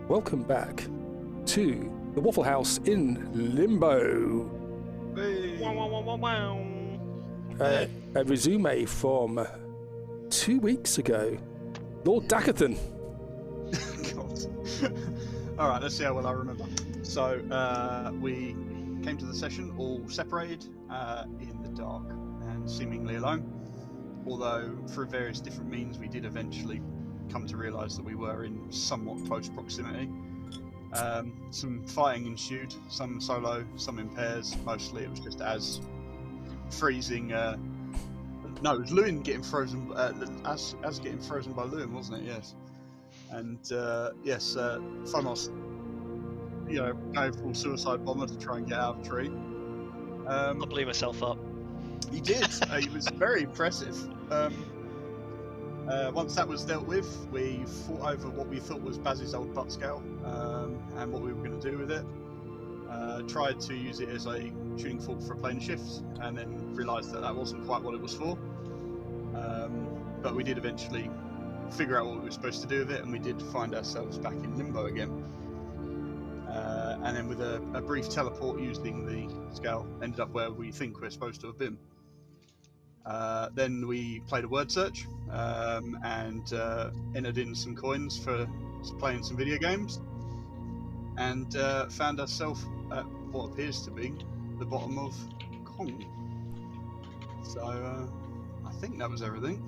welcome back to the Wafflehouse in Limbo. Hey. A resume from 2 weeks ago. Lord Dackathan. God. Alright, let's see how well I remember. So, we came to the session all separated, in the dark and seemingly alone. Although, through various different means, we did eventually come to realise that we were in somewhat close proximity. Some fighting ensued, some solo, some in pairs. Mostly it was just as freezing. No, it was Lewin getting frozen. As getting frozen by Lewin, wasn't it? Yes. And yes, Thanos, going full suicide bomber to try and get out of the tree. I blew myself up. He did. He was very impressive. Once that was dealt with, we fought over what we thought was Baz's old butt scale, and what we were going to do with it. Tried to use it as a tuning fork for a plane shift, and then realised that wasn't quite what it was for. But we did eventually figure out what we were supposed to do with it, and we did find ourselves back in Limbo again. And then with a brief teleport using the scale, ended up where we think we're supposed to have been. Then we played a word search, and entered in some coins for playing some video games, and found ourselves at what appears to be the bottom of Kong. So I think that was everything.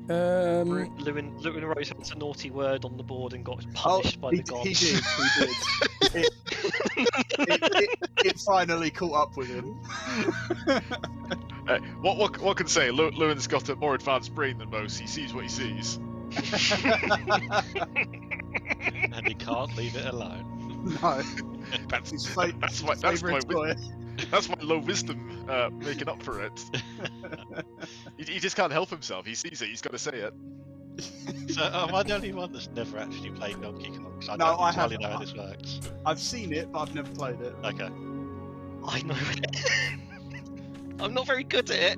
Lewin wrote a naughty word on the board and got punished by the gods. He did. It finally caught up with him. What can say? Lewin's got a more advanced brain than most. He sees what he sees. And he can't leave it alone. No. That's His favourite toy. That's my low wisdom making up for it. He just can't help himself. He sees it. He's got to say it. So am I the only one that's never actually played Donkey Kong? I No, don't I entirely have. know how this works. I've seen it, but I've never played it. Okay. I know it. I'm not very good at it.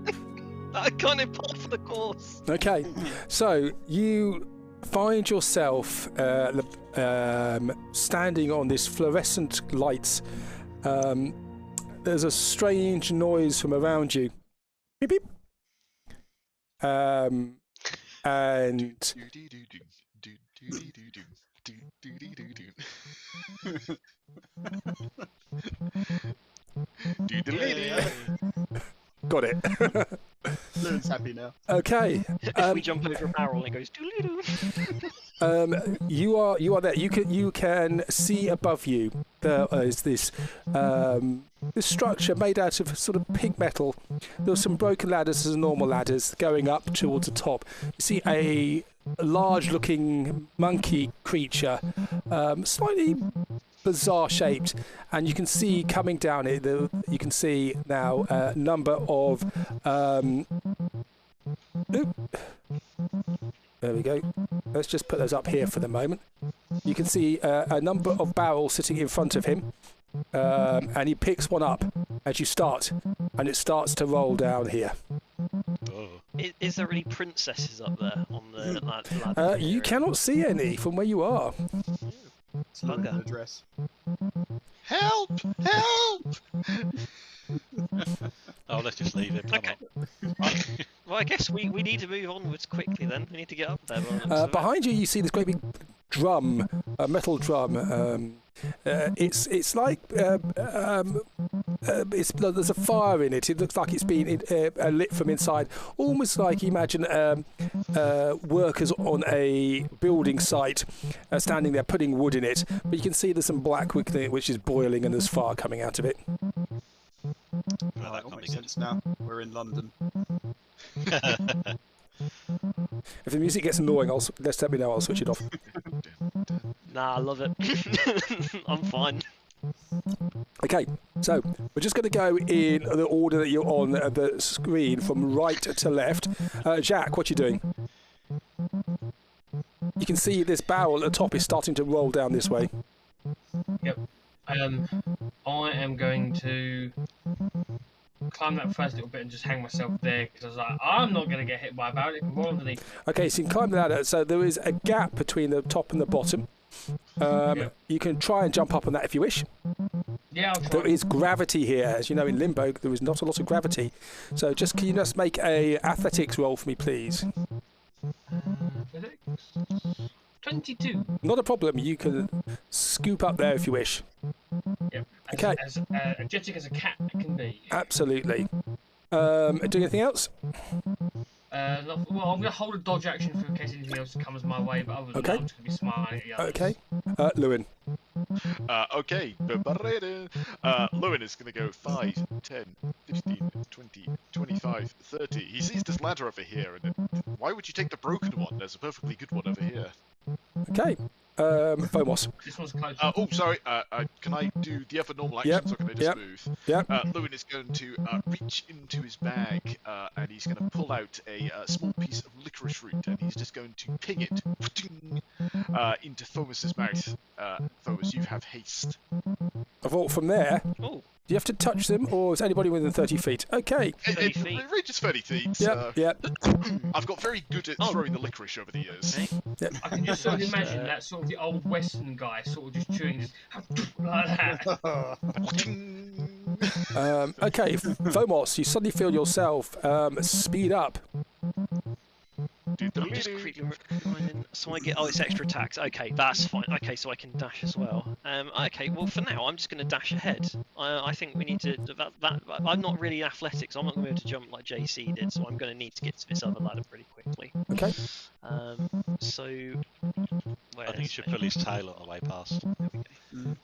I can't impart for the course. Okay, so you find yourself standing on this fluorescent lights. There's a strange noise from around you. Beep beep. And got it. Lewin's happy now. Okay. If we jump over a barrel and it goes doodly-doo. You are there. You can see above you. There is this structure made out of sort of pink metal. There's some broken ladders as normal ladders going up towards the top. You see a large-looking monkey creature, slightly bizarre shaped, and you can see coming down it. You can see now a number of. There we go. Let's just put those up here for the moment. You can see a number of barrels sitting in front of him, and he picks one up as you start, and it starts to roll down here. Oh. Is there any princesses up there on the ladder? You cannot see any from where you are. It's Lewin in a dress. Help! Help! Oh, let's just leave him. Come Okay. on. Well, I guess we need to move onwards quickly then. We need to get up there. Behind you, you see this great big drum, a metal drum. It's like there's a fire in it. It looks like it's been lit from inside, almost like imagine workers on a building site standing there putting wood in it. But you can see there's some black wick in it, which is boiling, and there's fire coming out of it. Well, that All can't be makes sense now. We're in London. good. If the music gets annoying, let me know. I'll switch it off. Nah, I love it. I'm fine. Okay, so we're just going to go in the order that you're on the screen from right to left. Jack, what you doing? You can see this barrel at the top is starting to roll down this way. Yep. I am going to climb that first little bit and just hang myself there because I was like, I'm not going to get hit by a barrel. It can roll underneath. Okay, so you can climb the ladder. So there is a gap between the top and the bottom. You can try and jump up on that if you wish. Yeah, I'll try. There is gravity here. As you know, in Limbo, there is not a lot of gravity. So can you just make a athletics roll for me, please? Athletics. 22. Not a problem. You can scoop up there if you wish. Yep. Okay. As energetic as a cat can be. Absolutely. Doing anything else? Well, I'm going to hold a dodge action for in case anything else comes my way, but other than that, I'm just going to be smiling at the others. Okay. Lewin. Okay. Lewin is going to go 5, 10, 15, 20, 25, 30. He sees this ladder over here, and why would you take the broken one? There's a perfectly good one over here. Okay. Fomos. This one's close. Sorry. Can I do the other normal actions, or can I just move? Yep. Lewin is going to reach into his bag, and he's going to pull out a small piece of licorice root, and he's just going to ping it into Fomus's mouth. Fomus, you have haste. I thought from there. Oh. Do you have to touch them, or is anybody within 30 feet? Okay. 30 feet. It reaches 30 feet. Yep. I've got very good at throwing the licorice over the years. Okay. Yep. I can just sort of imagine that sort of the old Western guy sort of just chewing this like that. Okay, Fomos, you suddenly feel yourself speed up. I'm just quickly reminding. So I get. Oh, it's extra attacks. Okay, that's fine. Okay, so I can dash as well. Okay, well for now I'm just going to dash ahead. I think we need to. I'm not really athletics. I'm not going to be able to jump like JC did, so I'm going to need to get to this other ladder pretty quickly. Okay. So. I think you should pull his tail on the way past. There we go.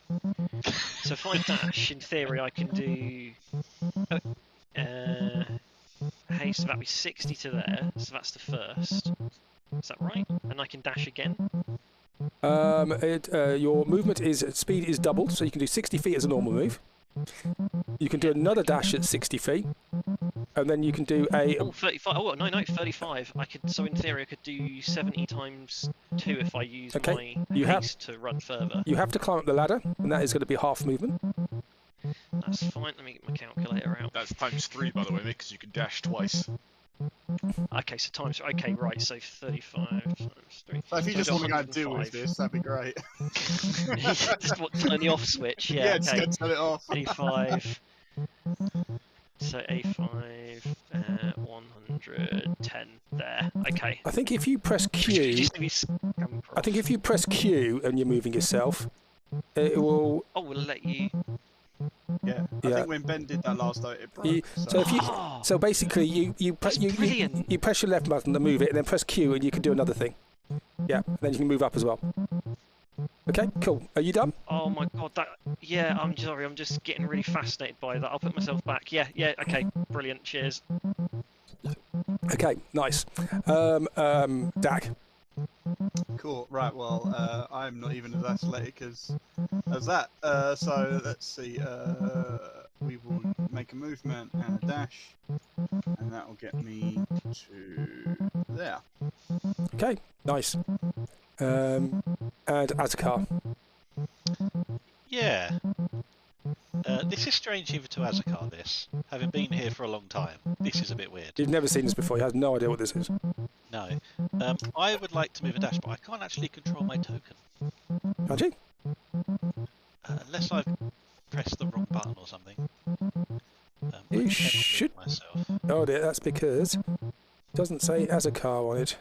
So if I dash, in theory, I can do. Hey, so that'd be 60 to there. So that's the first. Is that right? And I can dash again. Your movement speed is doubled, so you can do 60 feet as a normal move. You can do another dash at 60 feet, and then you can do a. Oh, 35. Oh, no, 35. I could. So in theory, I could do 70 times 2 if I use my haste to run further. You have to climb up the ladder, and that is going to be half movement. That's fine. Let me get my calculator out. That's times 3, by the way, because you can dash twice. Okay, so times. Okay, right. So 35 times 3. So if you just want to go and 105. deal with this, that'd be great. Just turn the off switch. Yeah. Just Okay. go turn it off. 85. So A5, 110 there. Okay. I think if you press Q, and you're moving yourself, it will. Oh, we'll let you. Yeah. I think when Ben did that last night, it broke. So basically, you press your left button to move it, and then press Q, and you can do another thing. Yeah, and then you can move up as well. Okay, cool. Are you done? Oh my god, yeah, I'm sorry, I'm just getting really fascinated by that. I'll put myself back. Yeah, okay, brilliant, cheers. Okay, nice. Dak. Cool. Right. Well, I'm not even as athletic as that. So let's see. We will make a movement and a dash, and that will get me to there. Okay, nice. And Azakar. Yeah. This is strange even to Azakar, this. Having been here for a long time, this is a bit weird. You've never seen this before, you have no idea what this is. No. I would like to move a dash, but I can't actually control my token. Can't you? Unless I've pressed the wrong button or something. You should. Myself. Oh dear, that's because it doesn't say Azakar on it.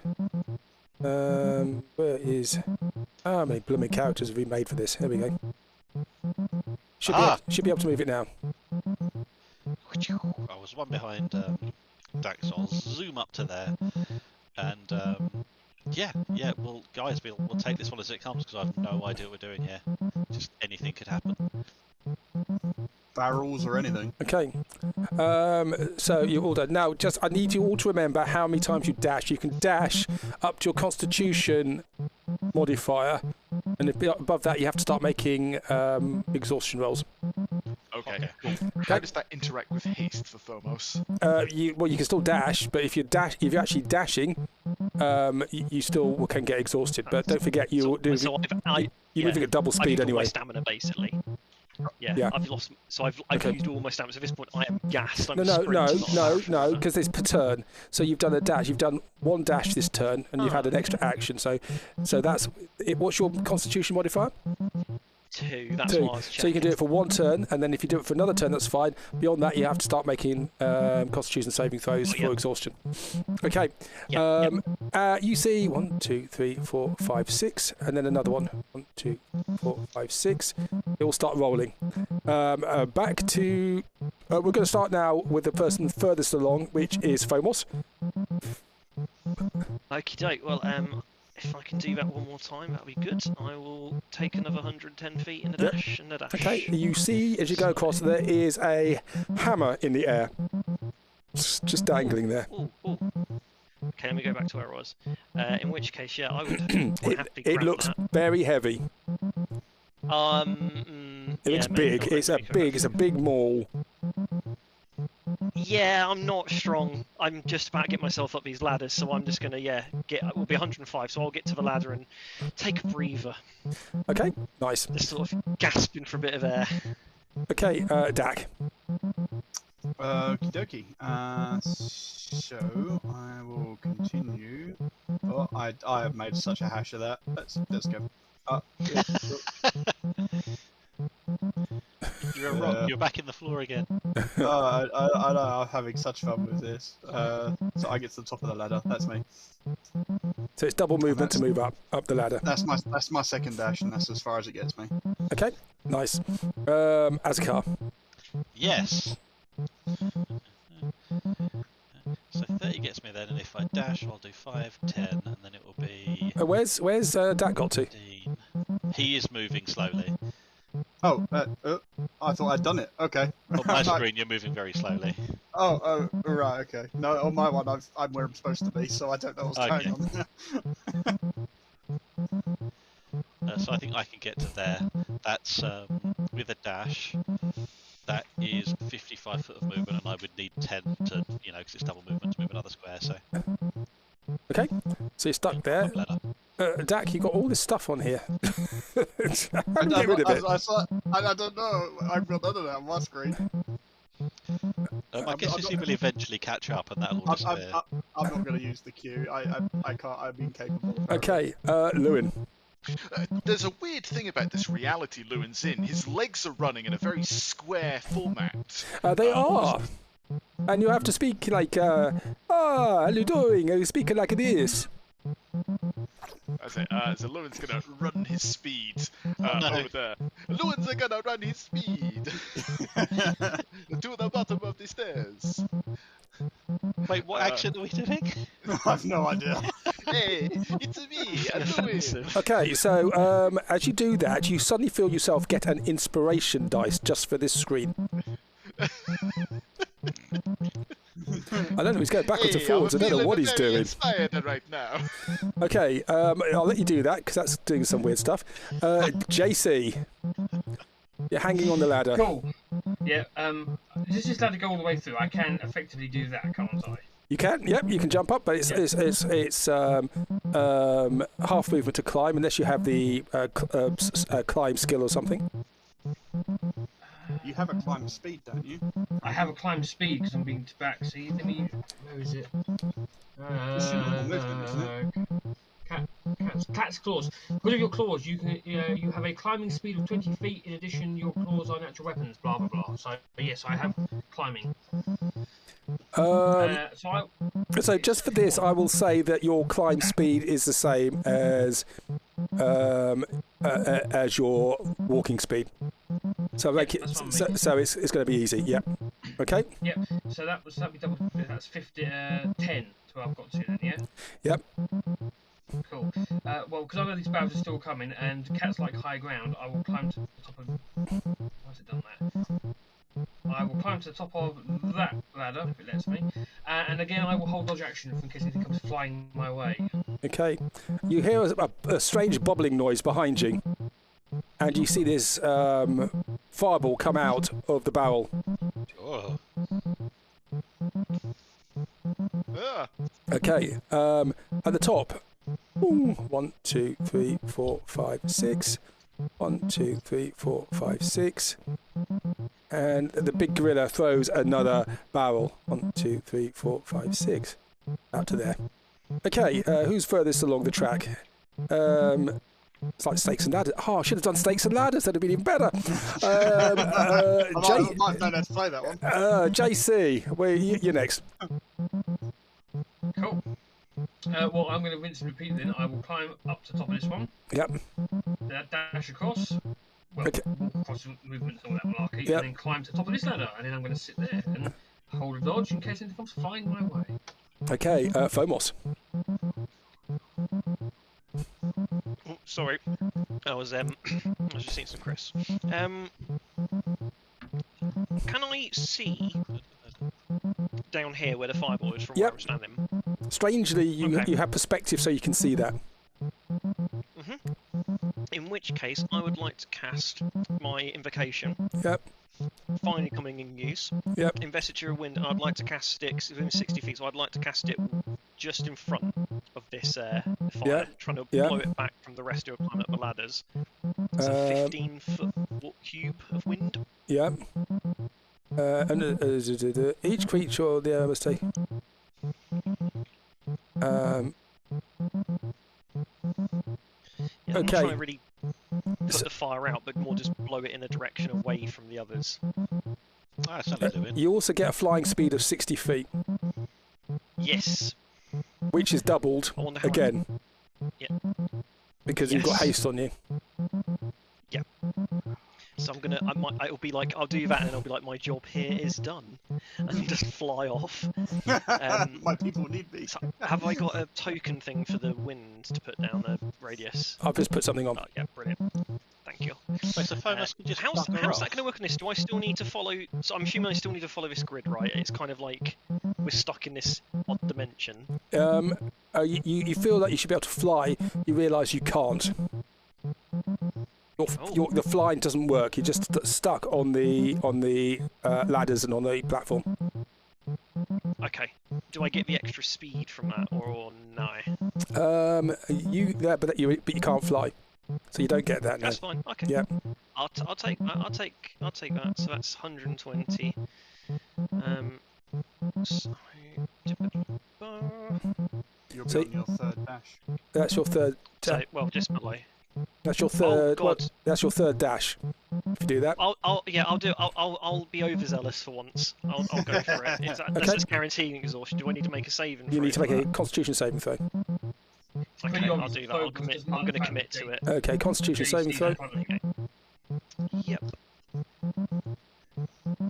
Where is... How many blooming characters have we made for this? Here we go. Should be able to move it now. I was one behind Dax, so I'll zoom up to there. And yeah, well guys, we'll take this one as it comes, because I have no idea what we're doing here. Just anything could happen. Barrels or anything. Okay. So you're all done. Now, I need you all to remember how many times you dash. You can dash up to your Constitution modifier, and above that you have to start making exhaustion rolls. Okay. Cool. How does that interact with haste for Thomos? You can still dash, but if you're actually dashing, you still can get exhausted. But don't forget, you're moving at double speed anyway. My stamina basically. Yeah, Yeah. I've lost. So I've Okay. used all my stamps at this point. I am gassed. I'm No, sprinting, not a marathon. because it's per turn. So you've done a dash. You've done one dash this turn, and you've had an extra action. So that's it. What's your Constitution modifier? 2. That's 2. what I was checking. So you can do it for one turn, and then if you do it for another turn, that's fine. Beyond that, you have to start making Constitution saving throws for exhaustion. Okay. You see 1, 2, 3, 4, 5, 6, and then another one. 1, 2, 4, 5, 6. It will start rolling. Back to. We're going to start now with the person furthest along, which is Fomos. Okie doke. Well, if I can do that one more time, that'll be good. I will take another 110 feet in a dash and a dash. Okay, you see as you go across, there is a hammer in the air. Just dangling there. Ooh. Okay, let me go back to where I was. In which case, yeah, I would happily It grab looks that. very heavy. It looks big. It's a big maul. Yeah, I'm not strong. I'm just about to get myself up these ladders, so I'm just gonna we'll be 105, so I'll get to the ladder and take a breather. Okay, nice. Just sort of gasping for a bit of air. Okay, Dak. Okie dokie. So I will continue. Oh, I have made such a hash of that. Let's go. Yeah. You're back in the floor again. I know, I'm having such fun with this. So I get to the top of the ladder. That's me. So it's double movement to move up the ladder. That's my second dash, and that's as far as it gets me. Okay, nice. Azkar. Yes. So 30 gets me then, and if I dash, I'll do 5, 10, and then it will be. Where's Dak got to? 15. He is moving slowly. Oh, I thought I'd done it. Okay. On my screen, you're moving very slowly. Oh, right, okay. No, on my one, I'm where I'm supposed to be, so I don't know what's going on. So I think I can get to there. That's with a dash. That is 55 foot of movement, and I would need 10 to, because it's double movement to move another square. So. Okay, so you're stuck there. Dak, you got all this stuff on here. How do you get rid of it? I don't know. I've got none of that on my screen. I guess he will eventually catch up, and that'll all disappear. I'm not going to use the queue. I can't. I'm incapable. Okay, Lewin. There's a weird thing about this reality Lewin's in. His legs are running in a very square format. They are. And you have to speak like, how you doing? You speak like this. So Lewin's gonna run his speed over there. Lewin's gonna run his speed to the bottom of the stairs. Wait, what action are we doing? I've no idea. Hey, it's me, Lewin. Okay, so as you do that, you suddenly feel yourself get an inspiration dice just for this screen. I don't know, he's going backwards and forwards. I don't know what he's doing. Inspired right now. Okay, I'll let you do that because that's doing some weird stuff. JC, you're hanging on the ladder. Cool. Yeah. Does this ladder go all the way through? I can effectively do that, can't I? You can, yep, you can jump up, but it's half movement to climb unless you have the climb skill or something. You have a climb speed, don't you? I have a climb speed because I'm being back. See, let me. Where is it? It's your normal movement, isn't it? Cat's claws. Because of your claws, you can you have a climbing speed of 20 feet. In addition, your claws are natural weapons. Blah blah blah. So yes, I have climbing. So just for this, I will say that your climb speed is the same as your walking speed. So make it so it's going to be easy. Yeah. Okay. Yep. So that'd be double. That's 10 to I've got to then. Yeah. Yep. Cool. Well, because I know these barrels are still coming, and cats like high ground, I will climb to the top of. Why has it done that? I will climb to the top of that ladder if it lets me, and again I will hold dodge action in case anything comes flying my way. Okay. You hear a strange bubbling noise behind you, and you see this fireball come out of the barrel. Oh. Okay. At the top. 1, 2, 3, 4, 5, 6. 1, 2, 3, 4, 5, 6. And the big gorilla throws another barrel. 1, 2, 3, 4, 5, 6. Out to there. Okay, who's furthest along the track? It's like stakes and ladders. Oh, I should have done stakes and ladders. That'd have been even better. I might know how to play that one. JC, you're next. Cool. Well, I'm going to rinse and repeat then. I will climb up to the top of this one. Yep. Dash across. Well, Okay. walk across movements and all that malarkey, Yep. and then climb to the top of this ladder. And then I'm going to sit there and hold a dodge in case anything comes flying my way. Okay, Fomos. Oh, sorry, I was just eating some crisps. Can I see down here where the fireball is from where Yep. I'm standing? Strangely, you Okay. you have perspective, so you can see that. In which case, I would like to cast my invocation. Yep. Finally coming in use. Yep. Investiture of Wind. I'd like to cast it within 60 feet, so I'd like to cast it just in front of this fire, Yeah. trying to Yeah. blow it back from the rest of it climb up the ladders. It's a 15-foot cube of wind. Yep. And each creature, yeah, let's take. Yeah, I'm not Okay. trying to really put the fire out, but more just blow it in a direction away from the others. That's only doing. You also get a flying speed of 60 feet, Yes. which is doubled I wonder how again. Yeah. Because you've got Yes. haste on you. So I'm gonna, it'll be like, I'll do that, and it'll be like, my job here is done, and just fly off. My people need me. So have I got a token thing for the wind to put down the radius? I've just put something on. Oh, yeah, brilliant. Thank you. Wait, so Fomos can just How's bugger that off? going to work on this? Do I still need to follow? So I'm assuming I still need to follow this grid, right? It's kind of like we're stuck in this odd dimension. You feel that you should be able to fly. You realise you can't. The flying doesn't work. You're just stuck on the ladders and on the platform. Okay. Do I get the extra speed from that, or no? But you can't fly, so you don't get that. That's No. fine. Okay. Yeah. I'll take that. So that's 120. So, You'll be So- on your third dash. That's your third. so well, just below. That's your third. God. That's your third dash. If you do that. I'll do. I'll be overzealous for once. I'll go for it. That's Okay. just guaranteeing exhaustion. Do I need to make a saving? You for need it to make for a Constitution saving throw. that? Okay, Pretty I'll obvious do that. the I'll focus commit. does I'm not going to commit to fabricate. it. Okay, Constitution saving throw. Yep.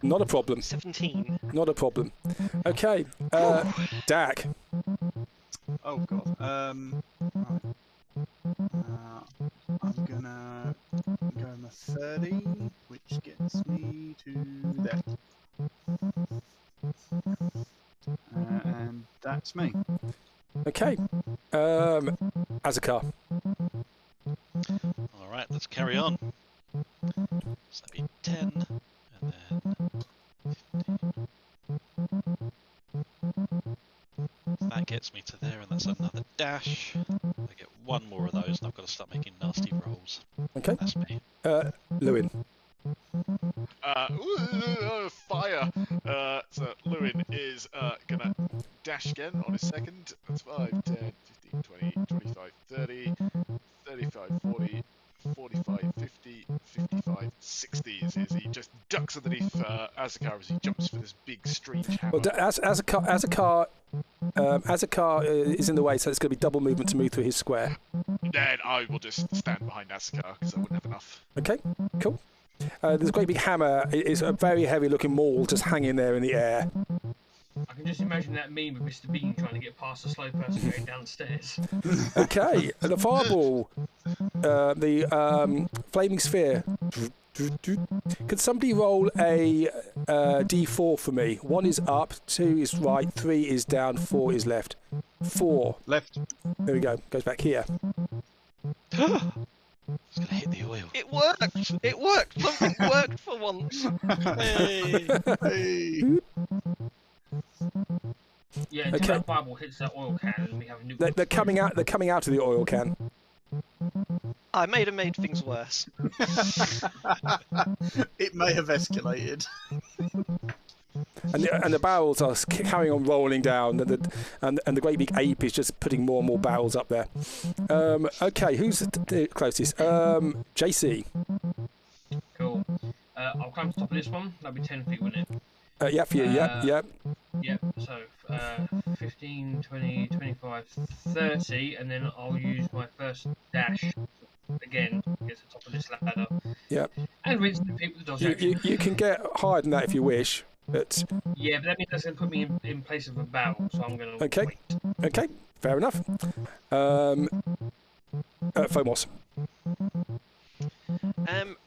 Not a problem. 17. Not a problem. Okay, Dak. Oh god. Right. I'm gonna go on the 30, which gets me to there. And that's me. Okay, Azakar. All right, let's carry on. So that'd be 10, and then 15. That gets me to there, and that's another dash. I get one more of those, and I've got to start making nasty rolls. Okay, That's me. Lewin. Fire! So Lewin is gonna dash again on his second. That's 5, 10, 15, 20, 25, 30, 35, 40, 45, 50, 55, 60. He just ducks underneath Azakar as he jumps for this big strange hammer. Well, Azakar is in the way, so it's going to be double movement to move through his square. Then I will just stand behind Azakar because I wouldn't have enough. Okay, cool. There's a great big hammer. It's a very heavy-looking maul just hanging there in the air. I can just imagine that meme of Mr. Bean trying to get past a slow person going downstairs. Okay, the fireball, the flaming sphere. Could somebody roll a D4 for me? 1 is up, 2 is right, 3 is down, 4 is left. 4. Left. There we go. Goes back here. It's gonna hit the oil. It worked! It worked! Something worked for once! Hey! Hey. Yeah, until Okay. that fireball hits that oil can and we have a nuclear They're coming out. They're coming out of the oil can. I may have made things worse. It may have escalated. And the barrels are carrying on rolling down, and the great big ape is just putting more and more barrels up there. Okay, who's the closest? JC. Cool. I'll climb to the top of this one. That'll be 10 feet, wouldn't it? Yeah, for you. Yeah. Yep. So 15, 20, 25, 30, and then I'll use my first dash again to get to the top of this ladder. Yep. And rinse the people with the dodge action. You can get higher than that if you wish, but Yeah, but that means that's going to put me in place of a barrel, so I'm going to Okay. wait. Okay, fair enough. Fomos.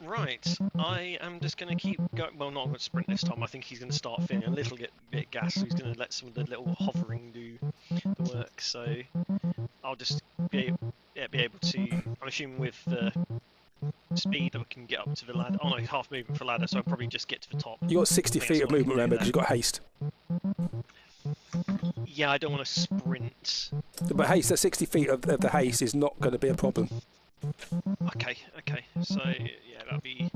Right, I am just going to keep going. Well, not going to sprint this time. I think he's going to start feeling a little bit gassed, so he's going to let some of the little hovering do the work. So I'll just be able to. I'm assuming with the speed that we can get up to the ladder. Oh no, half movement for ladder, so I'll probably just get to the top. You got 60 I think feet that's of what I movement, can do remember, because there. you've got haste. Yeah, I don't want to sprint. But haste, the 60 feet of the haste is not going to be a problem. Okay. So yeah, that'll be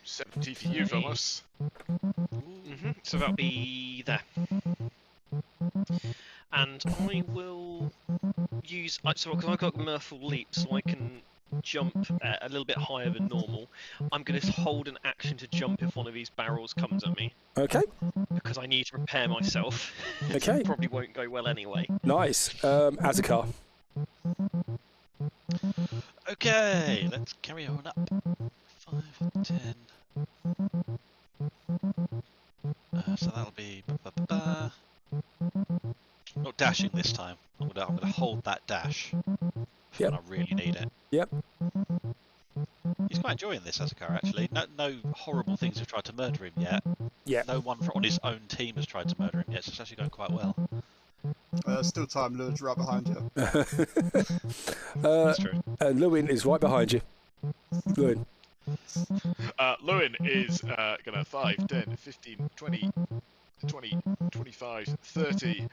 70 for you, Thomas. So that'll be there. And I will use so because I've got Mirthful Leap, so I can jump a little bit higher than normal. I'm going to hold an action to jump if one of these barrels comes at me, Okay, because I need to prepare myself. Okay. It probably won't go well anyway. nice. Azakar. Okay, let's carry on up. 5, 10. So that'll be. Not dashing this time. I'm gonna hold that dash for when I really need it. Yep. He's quite enjoying this, Azakar, actually. No horrible things have tried to murder him yet. Yeah. No one on his own team has tried to murder him yet, so it's actually going quite well. Still time, Lewis, right behind you. That's true. And Lewin is right behind you. Lewin. Lewin is gonna 5, 10, 15, 20, 25, 30.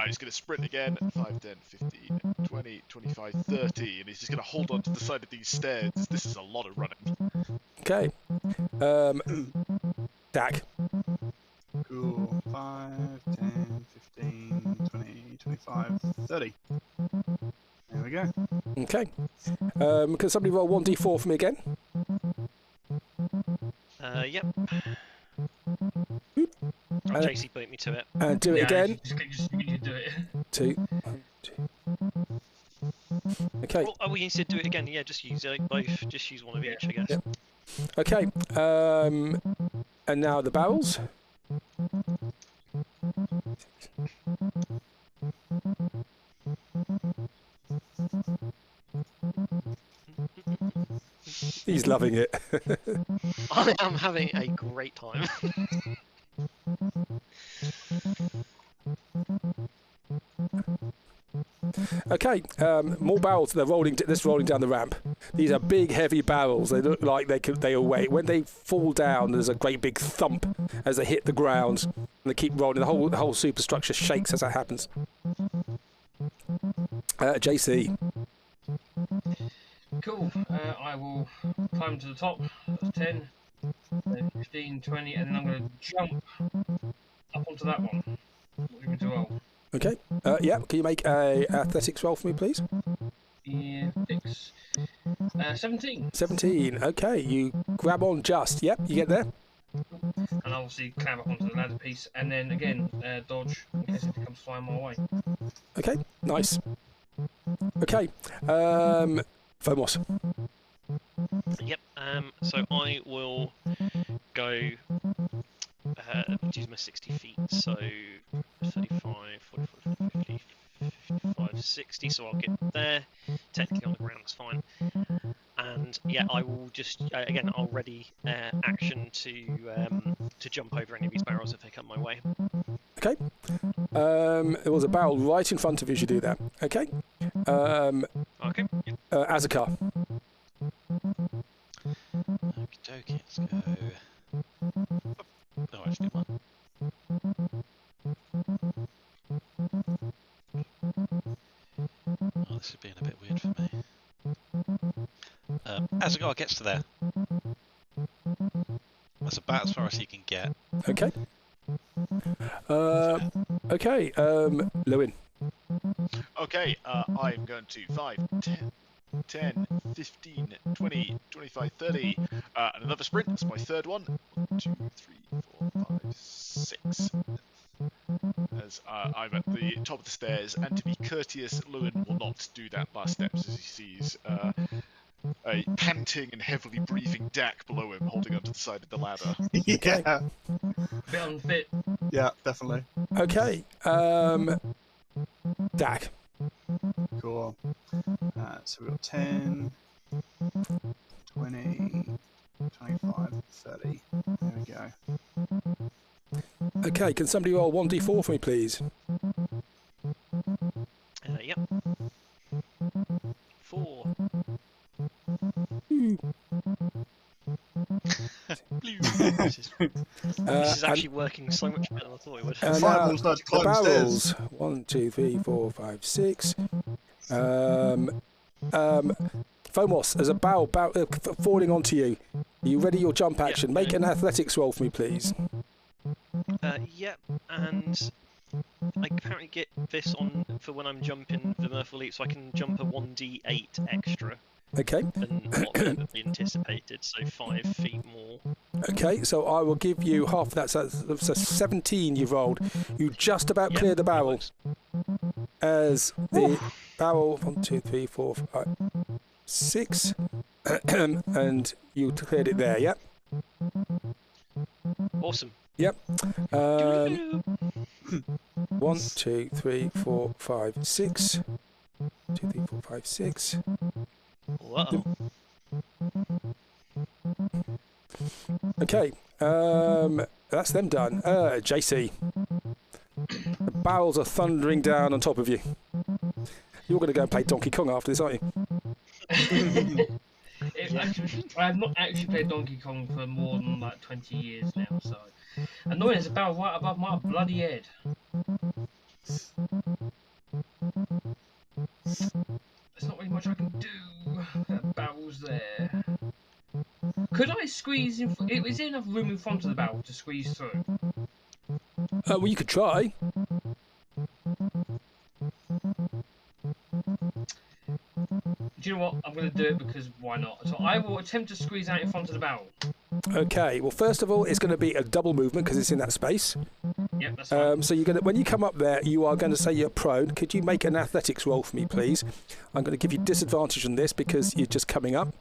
He's gonna sprint again. 5, 10, 15, 20, 25, 30, and he's just gonna hold on to the side of these stairs. This is a lot of running. Okay. Dak. Cool. 5, 10, 15, 20, 25, 30. There we go. Okay. Can somebody roll 1d4 for me again? Yep. JC beat me to it. And do it again. Just you can do it. 2. 1, 2. Okay. Oh, we need to do it again. Yeah, just use both. Just use one of each, I guess. Yep. Okay. And now the barrels. He's loving it. I am having a great time. Okay, more barrels. They're rolling. This rolling down the ramp. These are big, heavy barrels. They look like they are weight. When they fall down, there's a great big thump as they hit the ground, and they keep rolling. The whole superstructure shakes as that happens. JC. Cool. I will climb to the top. That's 10, 15, 20, and then I'm going to jump up onto that one. What do you want me to roll? Okay. Yeah. Can you make a athletics roll for me, please? Yeah, 6. 17. 17. Okay. You grab on just. Yep. You get there. And obviously climb up onto the ladder piece, and then again dodge in case it comes flying my way. Okay. Nice. Okay. Fomos. Yep. So I will go. Use my 60 feet. So 35, 45, 50, 55, 60. So I'll get there. Technically on the ground, that's fine. And yeah, I will just again. I'll ready action to jump over any of these barrels if they come my way. Okay. There was a barrel right in front of you as you do that. Okay. Okay. Azakar. Okey-dokey, let's go. Oh, actually, one. Oh, this is being a bit weird for me. As the guy gets to there, that's about as far as he can get. Okay. Okay. Lewin. Okay, I'm going to 5, 10, 15, 20, 25, 30, and another sprint. That's my third one. 1, 2, 3, 4, 5, 6. As I'm at the top of the stairs, and to be courteous, Lewin will not do that last steps as he sees a panting and heavily breathing Dak below him, holding onto the side of the ladder. Yeah. Bit unfit. Yeah, definitely. Okay. Dak. Cool. So we've got 10, 20, 25, 30. There we go. Okay. Can somebody roll 1d4 for me, please? Yep. 4. This is actually working so much better than I thought it would. Fireballs like to the climb barrels. stairs. 1, 2, 3, 4, 5, 6. Fomos, there's a barrel falling onto you. Are you ready? Your jump action. Make an athletics roll for me, please. Yep, and I apparently get this on for when I'm jumping the Murphy Leap, so I can jump a 1d8 extra Okay. than what we anticipated, so 5 feet more. Okay, so I will give you half of that. So 17 you've rolled. You just about Yep, clear the that barrel. works. As the barrel, 1, 2, 3, 4, 5, 6, and you cleared it there. Yep. Awesome. Yep. Doo-doo-doo. 1, 2, 3, 4, 5, 6. 2, 3, 4, 5, 6. Uh-oh. Okay. That's them done. JC. The barrels are thundering down on top of you. You're going to go and play Donkey Kong after this, aren't you? I have not actually played Donkey Kong for more than like 20 years now, so annoying. There's a barrel right above my bloody head. There's not really much I can do. That barrel's there. Could I squeeze in? Is there enough room in front of the barrel to squeeze through? Well, you could try. Do you know what? I'm going to do it because why not? So I will attempt to squeeze out in front of the barrel. Okay. Well, first of all, it's going to be a double movement because it's in that space. Yep, that's fine. So you're going to, when you come up there, you are going to say you're prone. Could you make an athletics roll for me, please? I'm going to give you disadvantage on this because you're just coming up.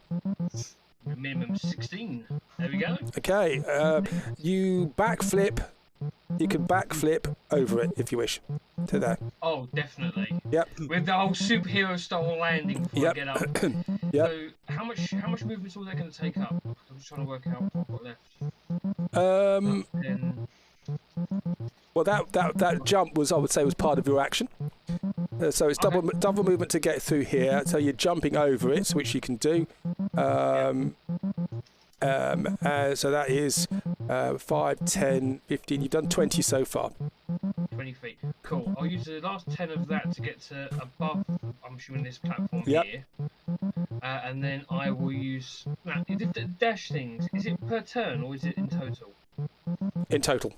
Minimum 16. There we go. Okay. You backflip. You can backflip over it if you wish. To there. Oh, definitely. Yep. With the whole superhero style landing before Yep. I get up. Yep. So how much movement is all that going to take up? I'm just trying to work out what I've got left. Um. Well, that jump was, I would say, was part of your action. So it's double movement to get through here. So you're jumping over it, which you can do. So that is 5, 10, 15. You've done 20 so far. 20 feet. Cool. I'll use the last 10 of that to get to above, I'm assuming, this platform Yep. here. And then I will use... Now, is it the dash things? Is it per turn or is it in total? In total.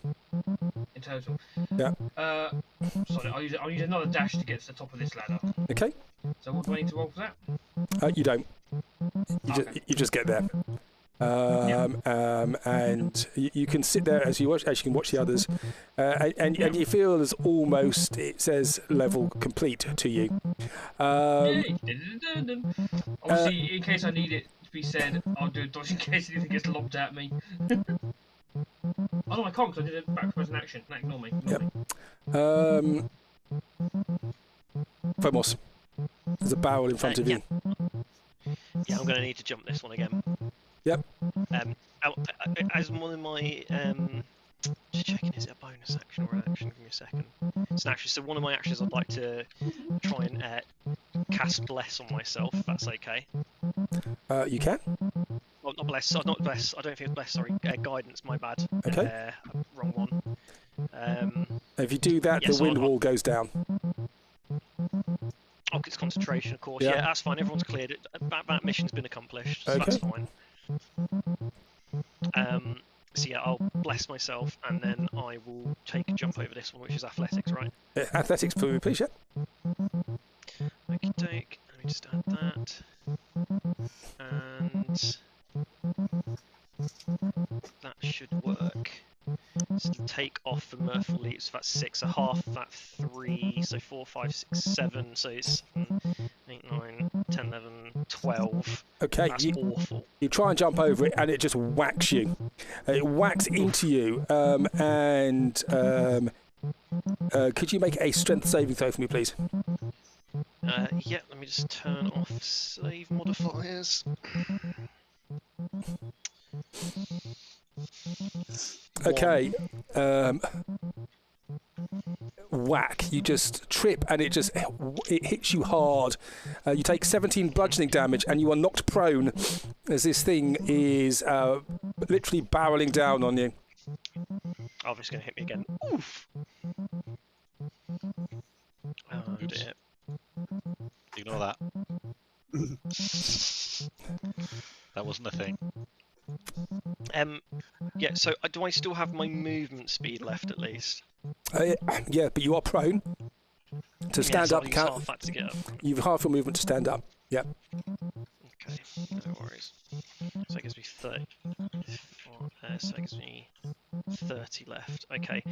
In total. Yeah. Sorry, I'll use another dash to get to the top of this ladder. Okay. So what do I need to roll for that? You don't. You just get there. And you can sit there as you watch. As you can watch the others, and you feel as almost it says level complete to you. Yay. Obviously, in case I need it to be said, I'll do a dodge in case anything gets lobbed at me. Oh no, I can't because I did a back as an action. No, ignore me. Fomos, there's a barrel in front of you. Yeah, I'm going to need to jump this one again. Yep. As one of my just checking, is it a bonus action or an action? Give me a second. It's an action. So one of my actions, I'd like to try and cast bless on myself. If that's okay. You can. Oh, not bless. Not bless. I don't think it's bless. Sorry, guidance. My bad. Okay. Wrong one. If you do that, yeah, the wind wall goes down. Oh, it's concentration, of course. Yeah. Yeah, that's fine. Everyone's cleared it. That mission's been accomplished, so Okay. that's fine. So yeah, I'll bless myself, and then I will take a jump over this one, which is athletics, right? Athletics for me, please. Yeah. Okie doke. Let me just add that. And that should work. So take off for mirthful leaps. That's 6. So half that 3. So 4, 5, 6, 7. So it's 8, 9, 10, 11, 12. Okay. That's awful. You try and jump over it, and it just whacks you. It whacks into you. Could you make a strength saving throw for me, please? Yeah, let me just turn off save modifiers. Okay. Whack. You just trip, and it hits you hard. You take 17 bludgeoning damage, and you are knocked prone as this thing is literally barreling down on you. Oh, it's going to hit me again. Oof. Oh dear. Ignore that. That wasn't a thing. Yeah, so do I still have my movement speed left at least? Yeah, but you are prone. To stand up, half that to get up. you've half your movement to stand up. Yeah. Okay, no worries. So that gives me 30. So that gives me 30 left. Okay,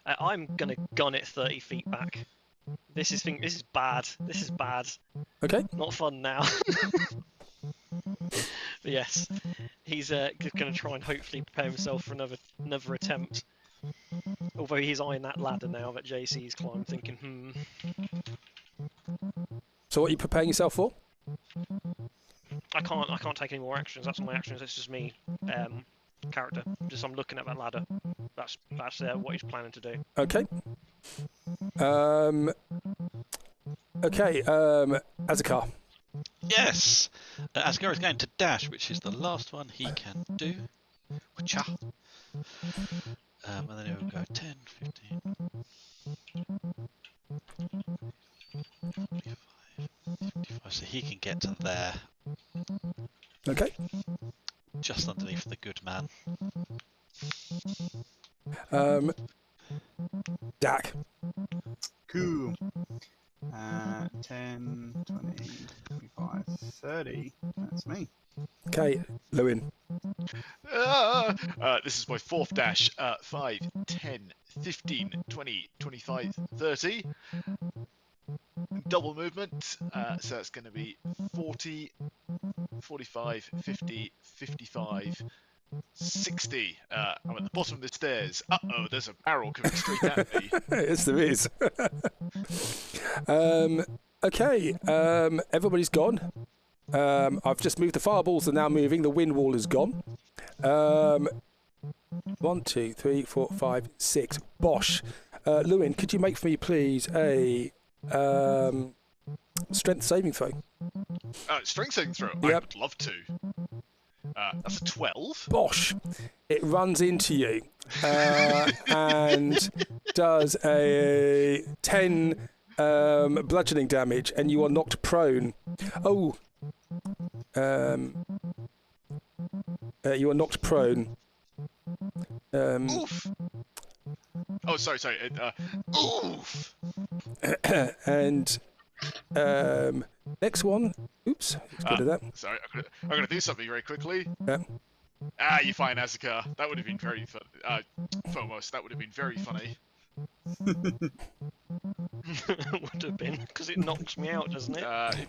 I'm gonna gun it 30 feet back. This is bad. This is bad. Okay. Not fun now. But yes, he's going to try and hopefully prepare himself for another attempt. Although he's eyeing that ladder now that JC's climbed, thinking, So what are you preparing yourself for? I can't take any more actions. That's all my actions. It's just me, character. Just I'm looking at that ladder. That's what he's planning to do. Okay. Okay. Azakar. Yes! Asgar is going to dash, which is the last one he can do. Whatcha? And then he'll go 10, 15, 45, 55. So he can get to there, Okay. just underneath the good man. Dak. Cool. 10, 20, 25, 30. That's me. Okay. Lewin. This is my fourth dash. 5, 10, 15, 20, 25, 30. Double movement. So it's going to be 40, 45, 50, 55, 60. I'm at the bottom of the stairs. Uh-oh, there's a barrel coming straight at me. Yes, there is. Okay. Everybody's gone. I've just moved. The fireballs are now moving. The wind wall is gone. 1, 2, 3, 4, 5, 6. Bosh. Lewin, could you make for me, please, a strength saving throw? Strength saving throw? Yep. I would love to. That's a 12. Bosh. It runs into you and does a 10 bludgeoning damage, and you are knocked prone. Oh. You are knocked prone. Oof. Oh, sorry. Oof. And next one. Oops. Good at that. Sorry, I'm gonna do something very quickly. Yeah. You're fine, Azakar. That would have been very fun. Phomos, that would have been very funny. Would have been, because it knocks me out, doesn't it?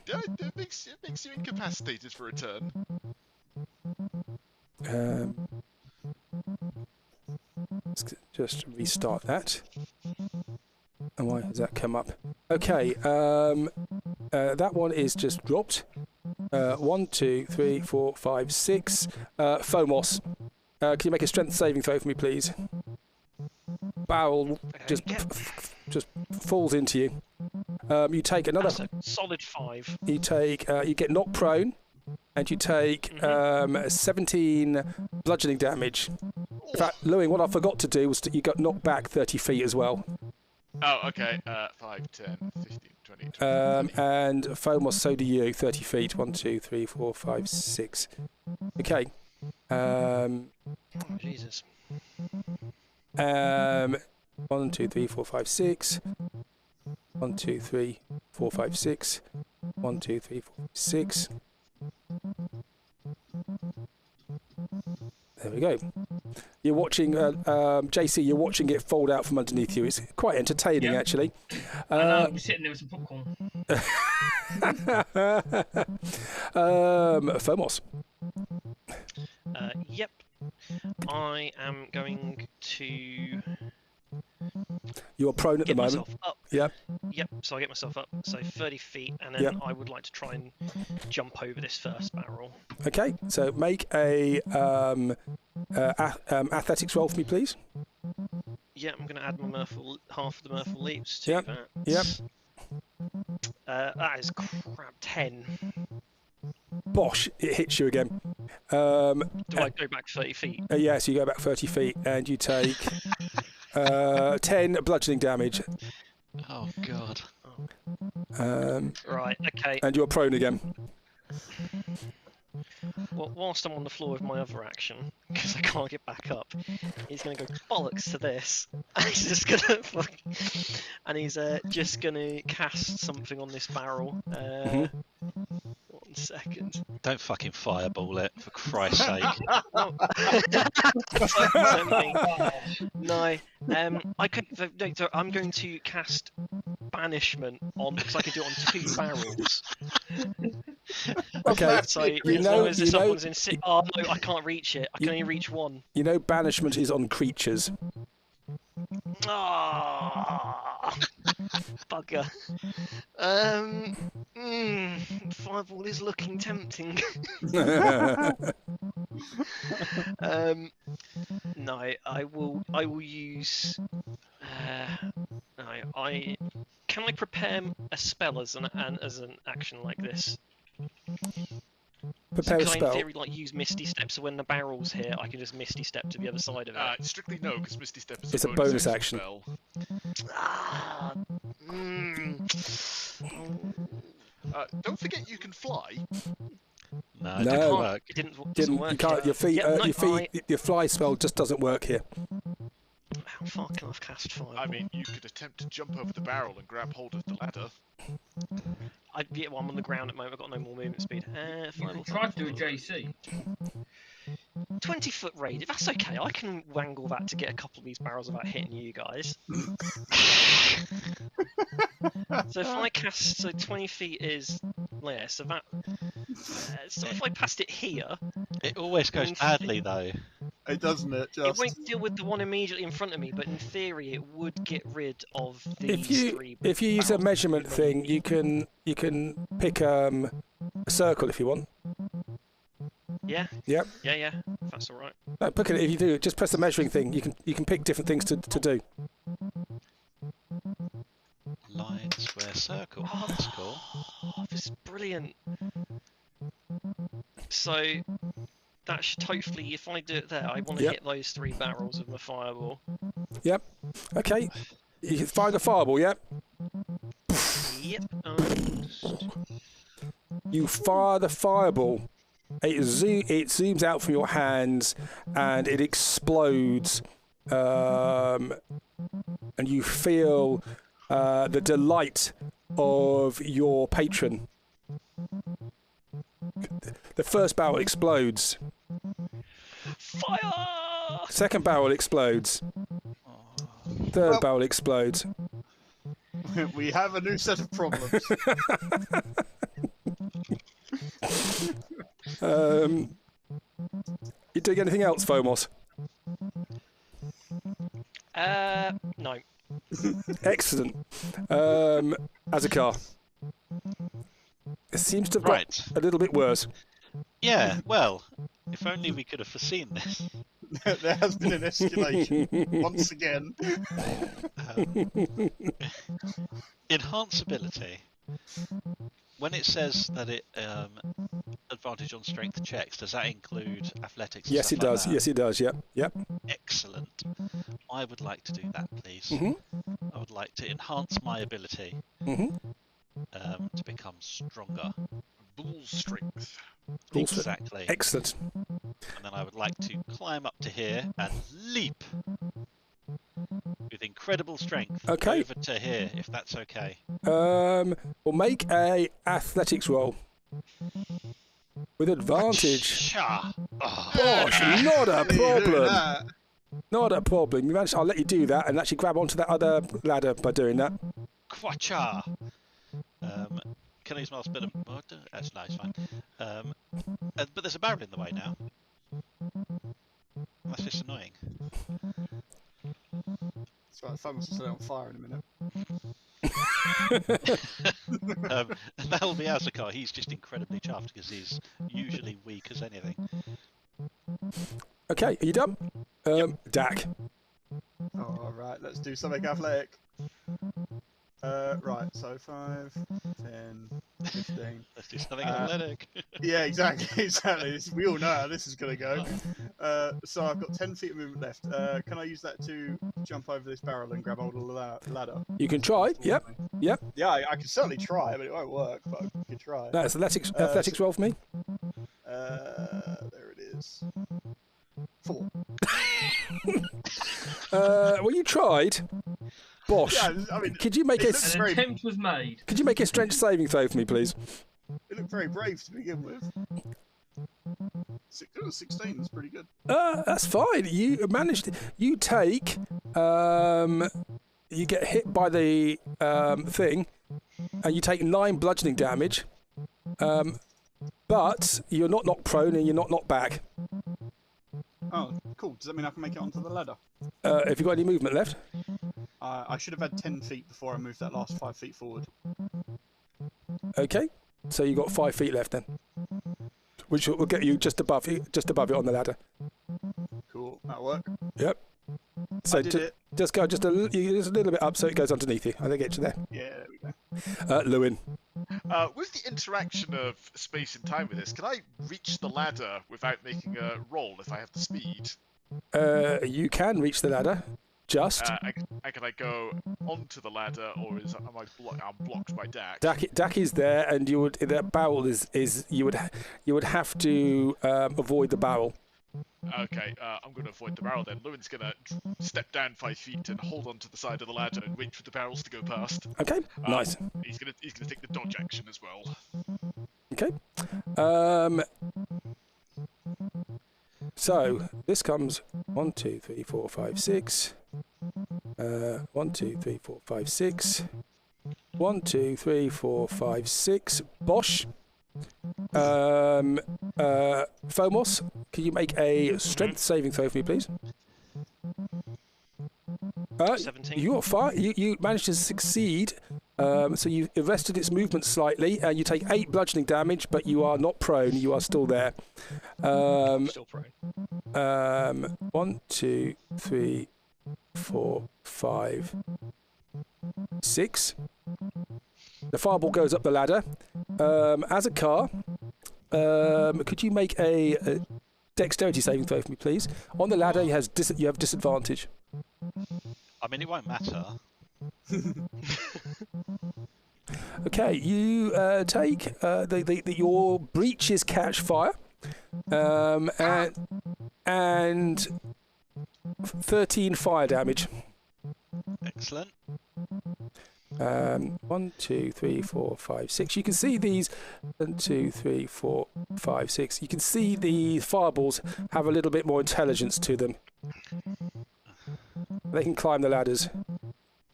It makes you incapacitated for a turn. Let's just restart that. And why has that come up? Okay, that one is just dropped. 1, 2, 3, 4, 5, 6. Phomos, can you make a strength saving throw for me, please? Barrel just falls into you. You take another. That's a solid 5. You take. You get knocked prone, and you take 17 bludgeoning damage. In fact, Louis, what I forgot to do was you got knocked back 30 feet as well. Oh, okay. 5, 10, 15, 20, feet. And Fomos, so do you. 30 feet. 1, 2, 3, 4, 5, 6. Okay. Oh, Jesus. 1, 2, 3, 4, 5, 6. 1, 2, 3, 4, 5, 6. 1, 2, 3, 4, 6. There we go. You're watching, JC, you're watching it fold out from underneath you. It's quite entertaining, Yeah. actually. And I'm sitting there with some popcorn. Fomos. Yep. I am going to You're prone at the get moment. myself up. Yep. Yep, so I get myself up, so 30 feet, and then Yep. I would like to try and jump over this first barrel. Okay, so make a athletics roll for me, please. Yeah, I'm going to add my half of the Murphle leaps to Yep, that. yep. That is crap, 10. Bosh, it hits you again. Do I go back 30 feet? Yeah, so you go back 30 feet and you take 10 bludgeoning damage. Oh God. Right, okay. And you're prone again. Well, whilst I'm on the floor with my other action, because I can't get back up, he's going to go bollocks to this. And he's just going to and he's just going to cast something on this barrel. 1 second. Don't fucking fireball it, for Christ's sake. No. I could. No, I'm going to cast banishment on, because I can do it on 2 barrels. Okay, So you as know, long as this you other know, one's in oh no, I can't reach it. I can only reach 1. you know banishment is on creatures. Ah, bugger. Fireball is looking tempting. No, I will use. No, can I prepare a spell as an action like this? Prepare a Because I in spell. theory use Misty Step, so when the barrel's here, I can just Misty Step to the other side of it. Strictly no, because Misty Step is It's a bonus action. spell. Don't forget you can fly. No, No. it didn't work. It doesn't Didn't, work. you can't. Your feet. Yeah, no, your fly spell just doesn't work here. How far can I cast fire? I mean, you could attempt to jump over the barrel and grab hold of the ladder. Well, I'm on the ground at the moment. I've got no more movement speed. You Fireball. can try to do a JC. 20-foot radius. That's okay. I can wangle that to get a couple of these barrels without hitting you guys. So if I cast, so 20 feet is, yeah. So that. So if I passed it here, It always goes badly though. It doesn't it? it Just won't deal with the one immediately in front of me. But in theory, it would get rid of these three. If you use a barrels. measurement thing, you can pick a circle if you want. Yeah. Yep. Yeah. That's all right. No, pick it. If you do, just press the measuring thing. You can pick different things to do. Line, square, circle. That's cool. Oh, this is brilliant. So that should hopefully, if I do it there, I want to Yep. hit those 3 barrels with my fireball. Yep. Okay. You can find a fireball. Yep. Yep. You fire the fireball. It zooms out from your hands and it explodes. And you feel the delight of your patron. The first barrel explodes. Fire! Second barrel explodes. Third barrel explodes. we have a new set of problems. You doing anything else, Fomos? No. Excellent. Azakar. It seems to have got Right. a little bit worse. Yeah, well, if only we could have foreseen this. There has been an escalation once again. Enhanceability. When it says that it advantage on strength checks, does that include athletics? And Yes, stuff it like does. that? Yes, it does. Yep. Yep. Excellent. I would like to do that, please. Mhm. I would like to enhance my ability. Mhm. to become stronger. Bull strength. Bull strength. Exactly. Excellent. And then I would like to climb up to here and leap with incredible strength Okay. over to here, if that's okay. We'll make a athletics roll with advantage. Cha! Oh, Gosh, not a Doing problem. that. Not a problem. You managed, I'll let you do that and actually grab onto that other ladder by doing that. Quacha! Can I use my last bit of water? That's nice, fine. But there's a barrel in the way now. That's just annoying. It's right, Thumb will set it on fire in a minute. That'll be Azakar. He's just incredibly chuffed because he's usually weak as anything. Okay, are you done? Dak. All right, let's do something athletic. Right, so 5, 10, 15. Let's do something athletic. Yeah, exactly, exactly. We all know how this is going to go. So I've got 10 feet of movement left. Can I use that to jump over this barrel and grab hold of the ladder? You can try. Yep. Yep. Yeah, I can certainly try, but it won't work. But I can try. That's athletics roll for me. There it is. 4. Well, you tried. Bosh. Yeah, I mean, Could you make it a looks An very, attempt was made. Could you make a strength saving throw for me, please? it looked very brave to begin with. 16 is pretty good. That's fine. You managed. You take. You get hit by the thing, and you take 9 bludgeoning damage. But you're not knocked prone and you're not knocked back. Oh, cool. Does that mean I can make it onto the ladder? Have you got any movement left? I should have had 10 feet before I moved that last 5 feet forward. Okay, so you got 5 feet left then, which will get you just above it on the ladder. Cool, that'll work. Yep. So I did it. just go just a little bit up so it goes underneath you. I think get you there. Yeah, there we go. Lewin. With the interaction of space and time with this, can I reach the ladder without making a roll if I have the speed? You can reach the ladder. Just And can I go onto the ladder, or I'm blocked by Dak? Dak is there, and that barrel is you would have to avoid the barrel. Okay, I'm going to avoid the barrel then. Lewin's going to step down 5 feet and hold onto the side of the ladder and wait for the barrels to go past. Okay, nice. He's going to take the dodge action as well. Okay. So this comes 1, 2, 3, 4, 5, 6. 1, 2, 3, 4, 5, 6. 1, 2, 3, 4, 5, 6. Bosch. Fomos, can you make a strength saving throw for me, please? 17. You got fire. You managed to succeed. So you've arrested its movement slightly, and you take 8 bludgeoning damage, but you are not prone. You are still there. Still prone. 1, 2, 3, 4, 5, 6. The fireball goes up the ladder. As a car, could you make a dexterity saving throw for me, please? On the ladder, you have disadvantage. I mean, it won't matter. Okay, you take your breeches catch fire, and 13 fire damage. Excellent. 1, 2, 3, 4, 5, 6. You can see these. 1, 2, 3, 4, 5, 6. You can see the fireballs have a little bit more intelligence to them. They can climb the ladders.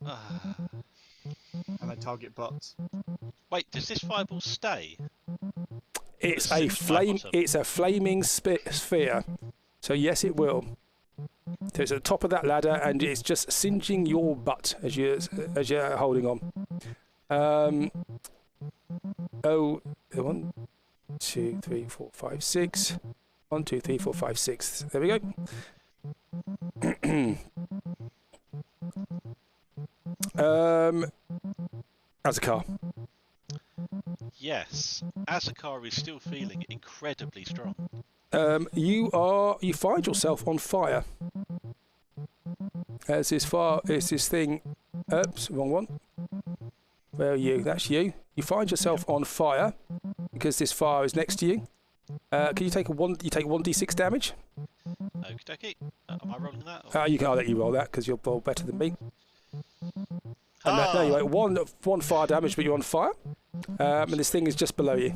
And they target butts. Wait, does this fireball stay? It's It a sits at my flame. bottom. It's a flaming sphere. So yes, it will. So it's at the top of that ladder, and it's just singeing your butt as you're holding on. 1, 2, 3, 4, 5, 6. 1, 2, 3, 4, 5, 6. There we go. As a car. Yes. Azakar is still feeling incredibly strong. You find yourself on fire. As this thing. Oops, wrong one. Where are you? That's you. You find yourself on fire because this fire is next to you. Can you take you take 1d6 damage? Okie dokie. Am I rolling that? Or... I'll let you roll that because you'll roll better than me. No, you wait, one fire damage, but you're on fire. And this thing is just below you.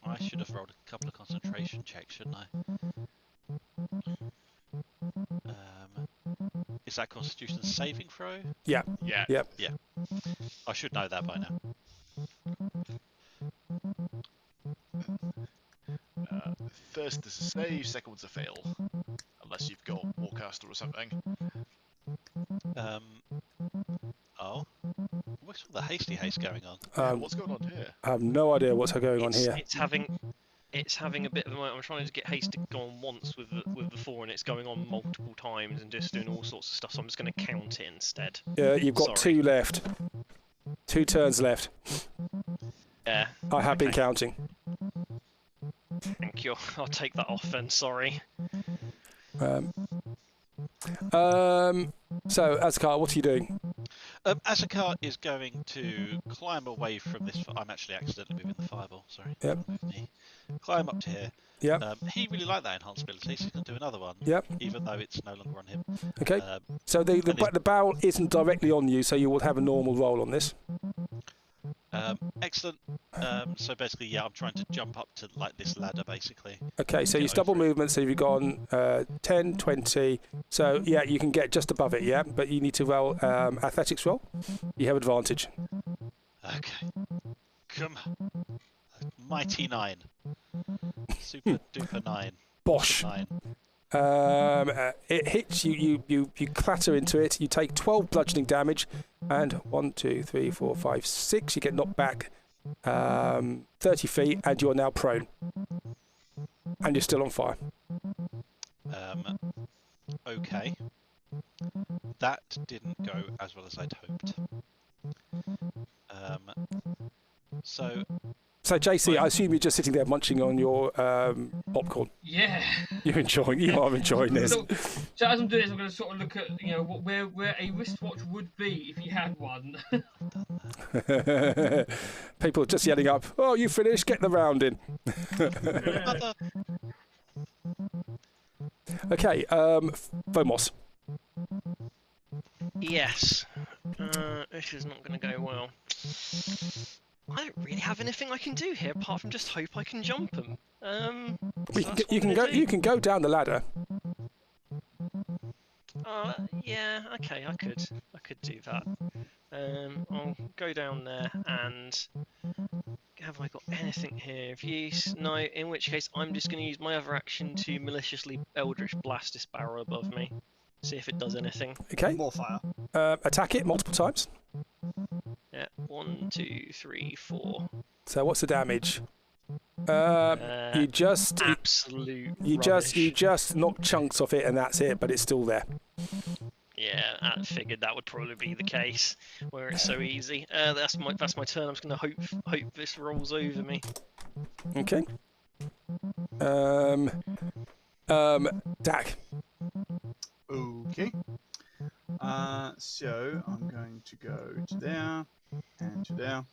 I should have rolled a couple of concentration checks, shouldn't I? Is that Constitution saving throw? Yeah. Yeah. Yep. Yeah. I should know that by now. First is a save, second one's a fail. Unless you've got Warcaster or something. Oh. What's all the hasty haste going on? What's going on here? I have no idea what's going on here. It's having a bit of a moment. I'm trying to get haste to go on once with the 4, and it's going on multiple times and just doing all sorts of stuff. So I'm just going to count it instead. You've got 2 left. 2 turns left. Yeah. I have been counting. Thank you. I'll take that off then. Sorry. So, Azkar, what are you doing? Azkar is going to climb away from this. I'm actually accidentally moving the fireball. Sorry. Yep. Climb up to here. Yep. He really liked that enhanced ability, so he's going to do another one. Yep. Even though it's no longer on him. Okay. So the barrel isn't directly on you, so you will have a normal roll on this. Excellent. So basically, yeah, I'm trying to jump up to like this ladder, basically. Okay, so you double movement, so you've gone 10, 20. So yeah, you can get just above it, yeah, but you need to roll athletics roll. You have advantage. Okay. Come on. Mighty 9. Super duper 9. Bosh. 9. It hits you, you clatter into it. You take 12 bludgeoning damage, and 1, 2, 3, 4, 5, 6. You get knocked back 30 feet, and you are now prone. And you're still on fire. Okay. That didn't go as well as I'd hoped. So JC, I assume you're just sitting there munching on your popcorn. Yeah. You are enjoying this. So as I'm doing this, I'm going to sort of look at where a wristwatch would be if you had one. People just yelling up, "Oh, you finished? Get the round in." Okay, Fomos. Yes. This is not going to go well. I don't really have anything I can do here apart from just hope I can jump them. You can go down the ladder. Yeah, okay, I could do that. I'll go down there, and have I got anything here of use? No, in which case I'm just going to use my other action to maliciously Eldritch Blast this barrel above me. See if it does anything. Okay. More fire. Attack it multiple times. Yeah, 1, 2, 3, 4. So what's the damage? You just knock chunks off it, and that's it. But it's still there. Yeah, I figured that would probably be the case where it's so easy. That's my turn. I'm just gonna hope this rolls over me. Okay. Dak. Okay. So I'm going to go to there and to there.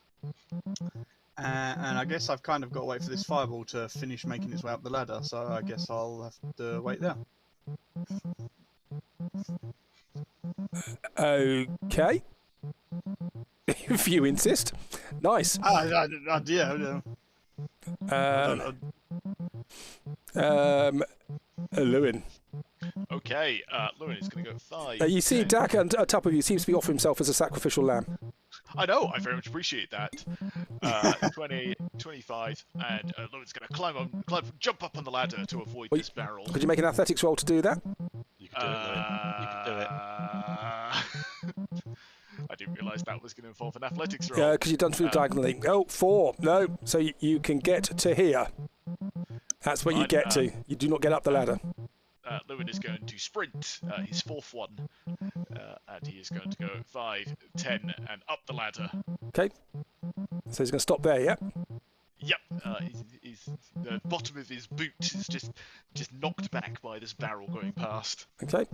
And I guess I've kind of got to wait for this fireball to finish making its way up the ladder, so I guess I'll have to wait there. Okay. If you insist. Nice. Yeah. Lewin. Okay, Lewin is going to go 5. You see 10. Dak on top of you seems to be offering himself as a sacrificial lamb. I know, I very much appreciate that. 20, 25, and Lewin's going to jump up on the ladder to avoid this barrel. Could you make an athletics roll to do that? You can do it, Lewin. You can do it. I didn't realise that was going to involve an athletics roll. Yeah, because you've done through diagonally. Oh, 4. No, so you can get to here. That's where you get to. You do not get up the ladder. Lewin is going to sprint his 4th one, and he is going to go 5, 10, and up the ladder. Okay. So he's going to stop there, yeah? Yep, he's the bottom of his boot is just knocked back by this barrel going past. Okay.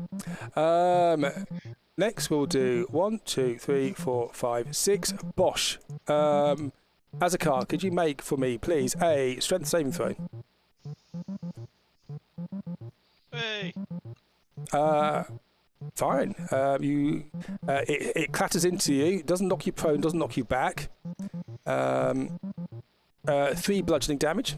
Next we'll do 1, 2, 3, 4, 5, 6. Bosch. Azakar, could you make for me, please, a strength saving throw? Hey! Fine. It clatters into you. Doesn't knock you prone. Doesn't knock you back. 3 bludgeoning damage.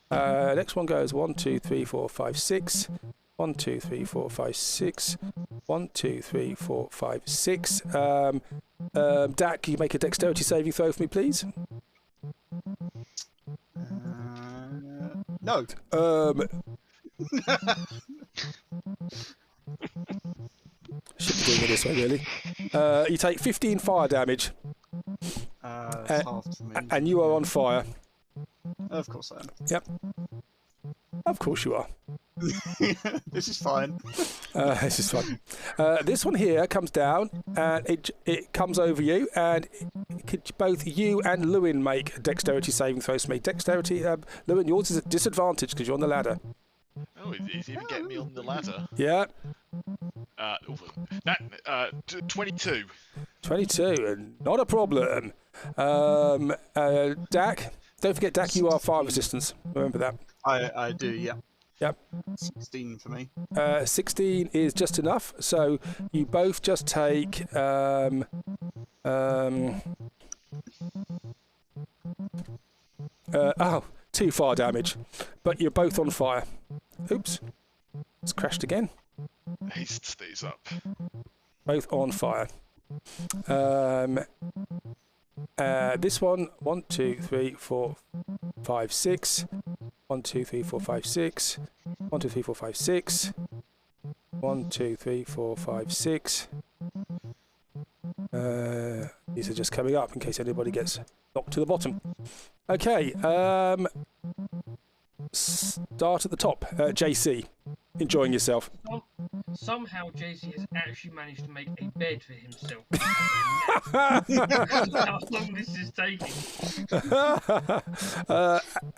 Next one goes 1, 2, 3, 4, 5, 6. 1, 2, 3, 4, 5, 6. 1, 2, 3, 4, 5, 6. Dak, can you make a dexterity saving throw for me, please? No. Should be doing it this way, really. You take 15 fire damage. That's half to me. And you are on fire. Of course I am. Yep. Of course you are. This is fine. This is fun. This one here comes down and it comes over you, and could both you and Lewin make dexterity saving throws for me? Dexterity, Lewin, yours is at disadvantage because you're on the ladder. Oh, he's even getting me on the ladder. Yeah. 22. 22, not a problem. Dak, don't forget, Dak, you are fire resistance. Remember that. I do, yeah. Yep. 16 for me. 16 is just enough, so you both just take 2 fire damage, but you're both on fire. Oops, it's crashed again. Haste stays up. Both on fire. This one, 1, 2, 3, 4, 5, 6. 1, 2, 3, 4, 5, 6. 1, 2, 3, 4, 5, 6. 1, 2, 3, 4, 5, 6. These are just coming up in case anybody gets knocked to the bottom. Okay, start at the top. JC, enjoying yourself. Somehow JC has actually managed to make a bed for himself. How long this is taking.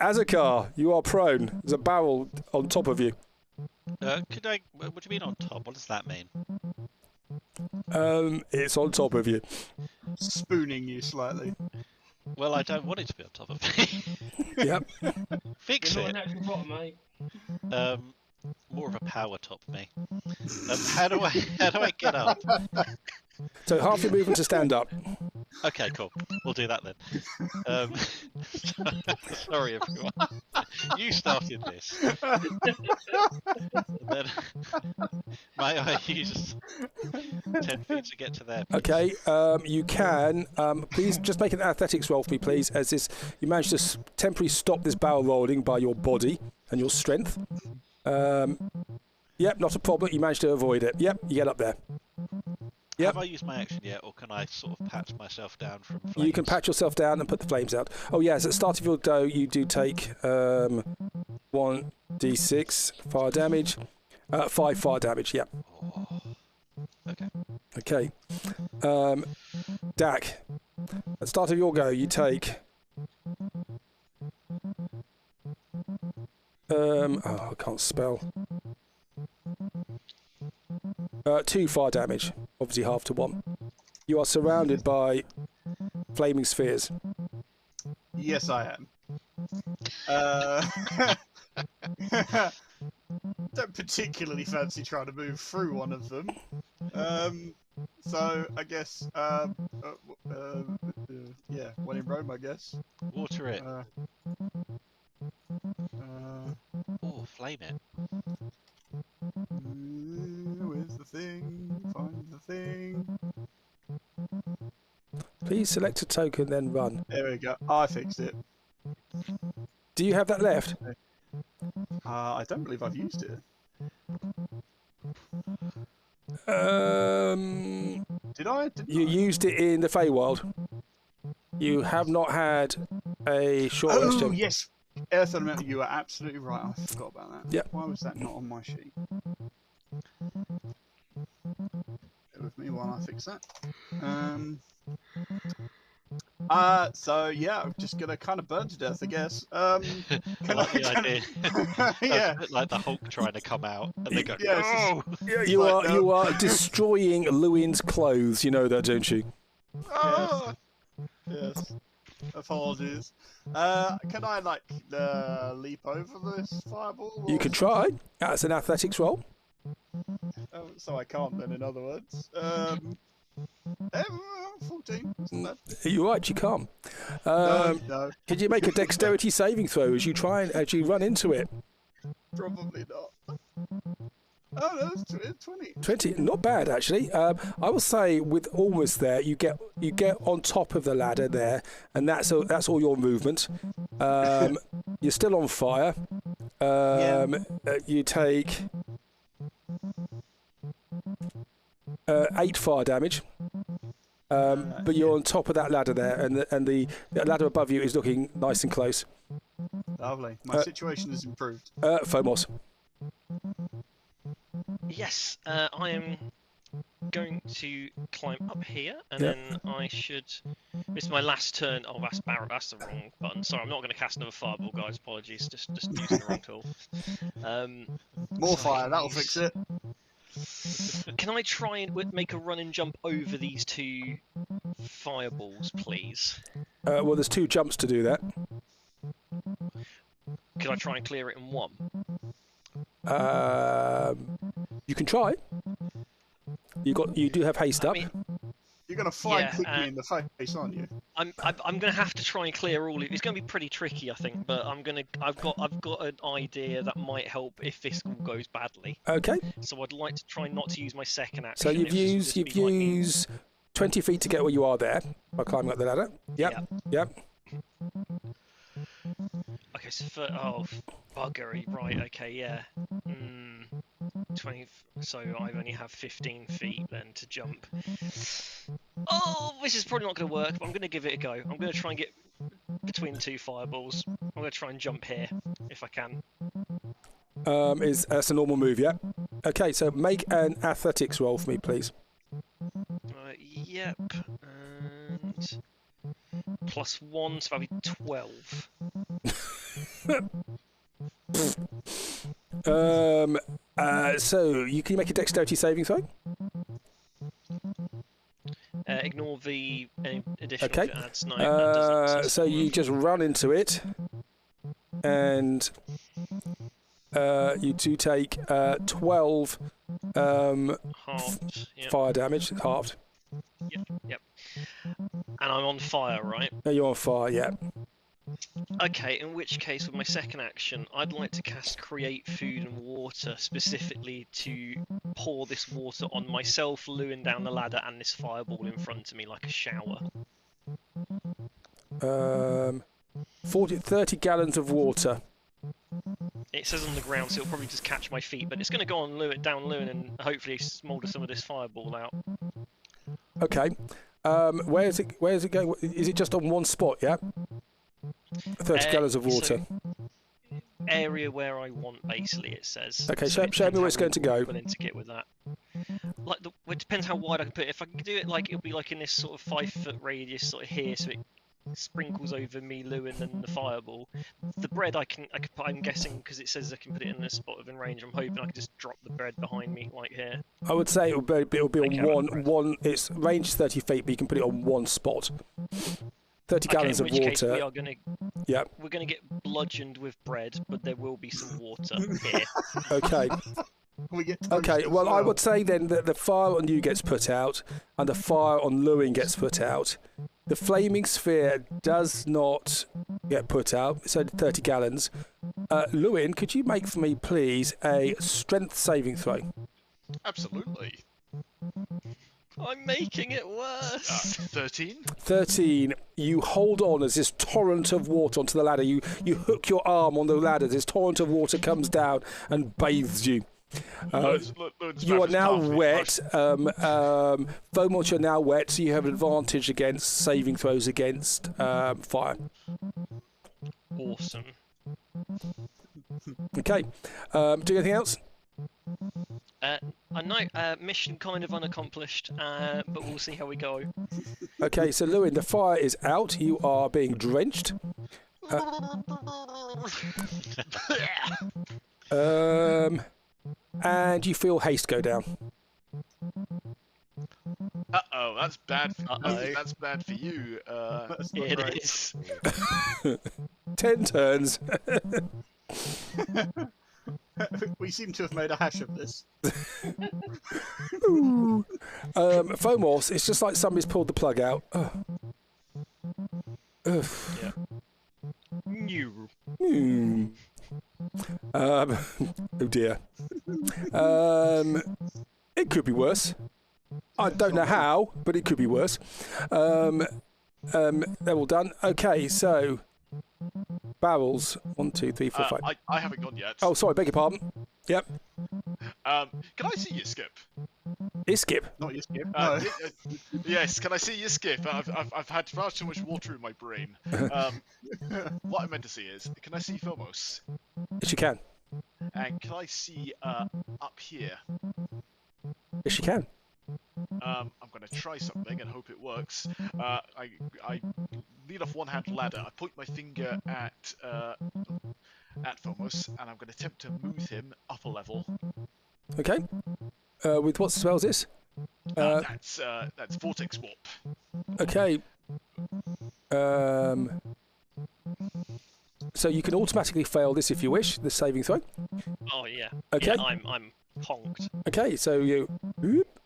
Azakar, you are prone. There's a barrel on top of you. What do you mean on top? What does that mean? It's on top of you. Spooning you slightly. Well, I don't want it to be on top of me. Yep. Fix You're it. not a natural bottom, mate. More of a power top me. How do I get up? So half your movement to stand up. Okay, cool. We'll do that then. Sorry, everyone. You started this. And then may I use 10 feet to get to there? Please? Okay, you can. Please just make an athletics roll for me, please, as this you managed to temporarily stop this barrel rolling by your body and your strength. Yep, not a problem. You managed to avoid it. Yep, you get up there. Yep. Have I used my action yet, or can I sort of patch myself down from flames? You can patch yourself down and put the flames out. Oh yes, at the start of your go, you do take 1d6 fire damage. 5 fire damage, yep. Oh. Okay. Okay. Dak, at the start of your go, you take... I can't spell. 2 fire damage, obviously half to 1. You are surrounded by flaming spheres. Yes, I am. Don't particularly fancy trying to move through one of them. So I guess, yeah, when in Rome, I guess. Water it. Oh, flame it. Where's the thing? Find the thing. Please select a token, then run. There we go. I fixed it. Do you have that left? I don't believe I've used it. Did I? You used it in the Feywild. You have not had a short rest. Oh, yes. Earth Elemental, you are absolutely right. I forgot about that. Yep. Why was that not on my sheet? Bear with me while I fix that. So yeah, I'm just gonna kind of burn to death, I guess. Can I like the idea. Yeah. It's a bit like the Hulk trying to come out, and they go, Yeah, no! Yeah, It's you like, are no. you are destroying Lewin's clothes. You know that, don't you? Ah! Yes. Apologies. Can I like leap over this fireball? You or can something? try. That's an athletics roll. Oh, so I can't then, in other words. 14. Isn't that? You're right. You can't. No, Could you make a dexterity saving throw as you run into it? probably not. Oh, no, it's 20. 20, not bad actually. I will say with almost there, you get on top of the ladder there, and that's all your movement. You're still on fire. You take 8 fire damage. But you're on top of that ladder there, and the ladder above you is looking nice and close. Lovely. My situation has improved. Fomos. Yes, I am going to climb up here, and Yep. then I should. This is my last turn. Oh, that's Barrett. That's the wrong button. Sorry, I'm not going to cast another fireball, guys. Apologies. Just using the wrong tool. More so fire, I that'll can fix use- it. Can I try and make a run and jump over these 2 fireballs, please? Well, there's 2 jumps to do that. Could I try and clear it in one? You can try. You do have haste I up. mean, You're gonna fly Yeah, kick me in the face, aren't you? I'm gonna have to try and clear all of it. It's gonna be pretty tricky, I think, but I've got an idea that might help if this all goes badly. Okay. So I'd like to try not to use my second action. So you've It would just used be like me- 20 feet to get where you are there by climbing up the ladder. Yep. Okay, so buggery, right? Okay, yeah. 20. So I only have 15 feet then to jump. Oh, this is probably not going to work, but I'm going to give it a go. I'm going to try and get between the 2 fireballs. I'm going to try and jump here if I can. That's a normal move, yeah. Okay, so make an athletics roll for me, please. Yep. And +1, so that'll be 12. So you can make a dexterity saving throw. Ignore the additional Okay. it adds. No, that doesn't. So you just run into it, and you do take 12 halved. Yep. fire damage, halved. Yep. And I'm on fire, right? No, you're on fire, yeah. Okay, in which case, with my second action, I'd like to cast Create Food and Water, specifically to pour this water on myself, Lewin down the ladder, and this fireball in front of me like a shower. 30 gallons of water. It says on the ground, so it'll probably just catch my feet, but it's going to go on down Lewin and hopefully smoulder some of this fireball out. Okay. Where is it going? Is it just on one spot, yeah? 30 gallons of water. So, area where I want, basically, it says. Okay, So show me where it's going to go. Willing to get with that. Like it depends how wide I can put it. If I can do it, like it'll be like in this sort of 5-foot radius, sort of here, so it sprinkles over me, Lewin, and the fireball. The bread I can put, I'm guessing, because it says I can put it in a spot within range. I'm hoping I can just drop the bread behind me, like here. I would say it'll be Okay, on one. Its range is 30 feet, but you can put it on one spot. 30 gallons in of which case water. we are gonna Yeah. we're gonna get bludgeoned with bread, but there will be some water here. Okay. We get Okay. toasted Well, as I would say then that the fire on you gets put out, and the fire on Lewin gets put out. The flaming sphere does not get put out. It's only 30 gallons. Lewin, could you make for me, please, a strength saving throw? Absolutely. I'm making it worse. 13? 13. You hold on as this torrent of water onto the ladder. You hook your arm on the ladder. This torrent of water comes down and bathes you. You are now wet. Fomos, you're now wet, so you have an advantage against saving throws against fire. Awesome. Okay. Do anything else? I know, mission kind of unaccomplished, but we'll see how we go. Okay, so Lewin, the fire is out. You are being drenched. And you feel haste go down. Uh-oh, that's bad. Uh-oh. That's bad for you. That's not It great. is. 10 turns. We seem to have made a hash of this. Fomos, it's just like somebody's pulled the plug out. Ugh. Yeah. New. Oh dear. It could be worse. I don't know how, but it could be worse. They're all done. Okay, so barrels. 1, 2, 3, 4, 5. I haven't gone yet. Oh, sorry, beg your pardon. Yep. Can I see you skip? It's Skip. Not your skip. No. Yes, can I see you skip? I've had far too much water in my brain. What I meant to see is, can I see Phomos? Yes, you can. And can I see up here? Yes, you can. I'm going to try something and hope it works. I lean off one-hand ladder. I point my finger at Phomos, and I'm going to attempt to move him up a level. Okay. With what spell is this? That's Vortex Warp. Okay. So you can automatically fail this if you wish, the saving throw. Oh yeah. Okay. Yeah, I'm honked. Okay, so you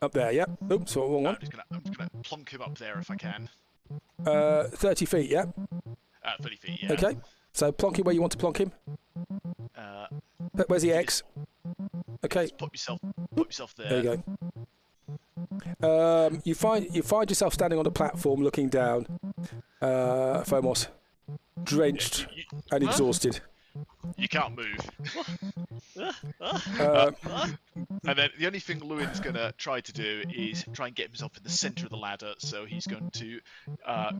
up there, yeah. Oops, wrong one. I'm just gonna plonk him up there if I can. 30 feet, yeah. 30 feet, yeah. Okay. So plonk him where you want to plonk him. Where's the X? Okay. Put yourself there. There you go. You find yourself standing on a platform looking down. Phomos, drenched and exhausted. You can't move. And then the only thing Lewin's going to try to do is try and get himself in the centre of the ladder, so he's going to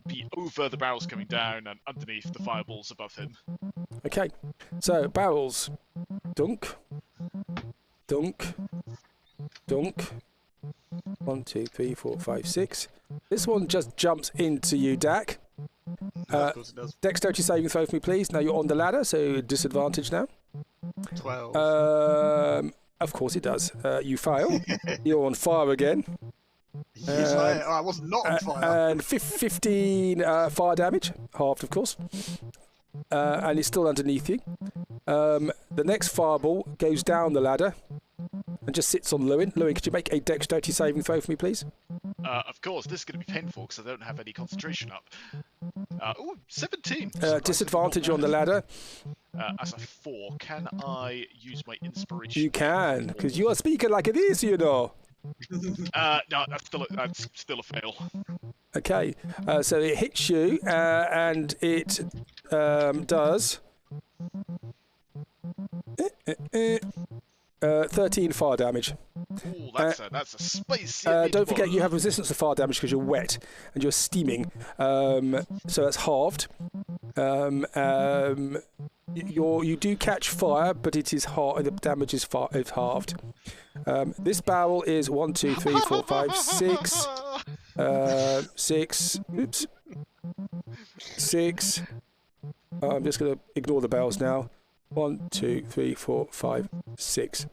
be over the barrels coming down and underneath the fireballs above him. Okay, so barrels. Dunk. Dunk. Dunk. 1, 2, 3, 4, 5, 6. This one just jumps into you, Dak. Of course it does. Dexterity saving throw for me, please. Now you're on the ladder, so disadvantage now. 12. Of course it does. You fail. You're on fire again. Yes, I was not on fire. And 15 fire damage, halved, of course. And it's still underneath you. The next fireball goes down the ladder and just sits on Lewin. Lewin, could you make a dexterity saving throw for me, please? Of course, this is going to be painful because I don't have any concentration up. 17. Disadvantage on the ladder. As a 4, can I use my inspiration? You can, because you are speaking like it is, you know. No, that's still a fail. Okay, so it hits you, and it does 13 fire damage. Ooh, that's a spicy. Don't forget you have resistance to fire damage because you're wet and you're steaming. So that's halved. You do catch fire, but it is the damage is halved. This barrel is 1, 2, 3, 4, 5, 6. 6. Oops. 6. I'm just going to ignore the barrels now. 1, 2, 3, 4, 5, 6.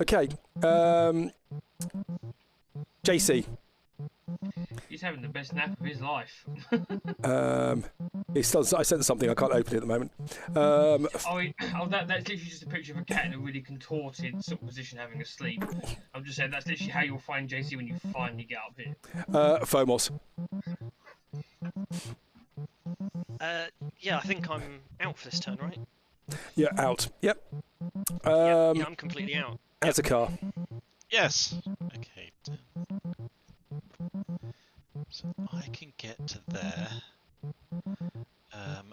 Okay. JC. He's having the best nap of his life. I sent something. I can't open it at the moment. That's literally just a picture of a cat in a really contorted sort of position having a sleep. I'm just saying that's literally how you'll find JC when you finally get up here. Phomos. Yeah, I think I'm out for this turn, right? Yeah, out. Yep. Yeah, I'm completely out. As a car. Yes. Okay. So I can get to there.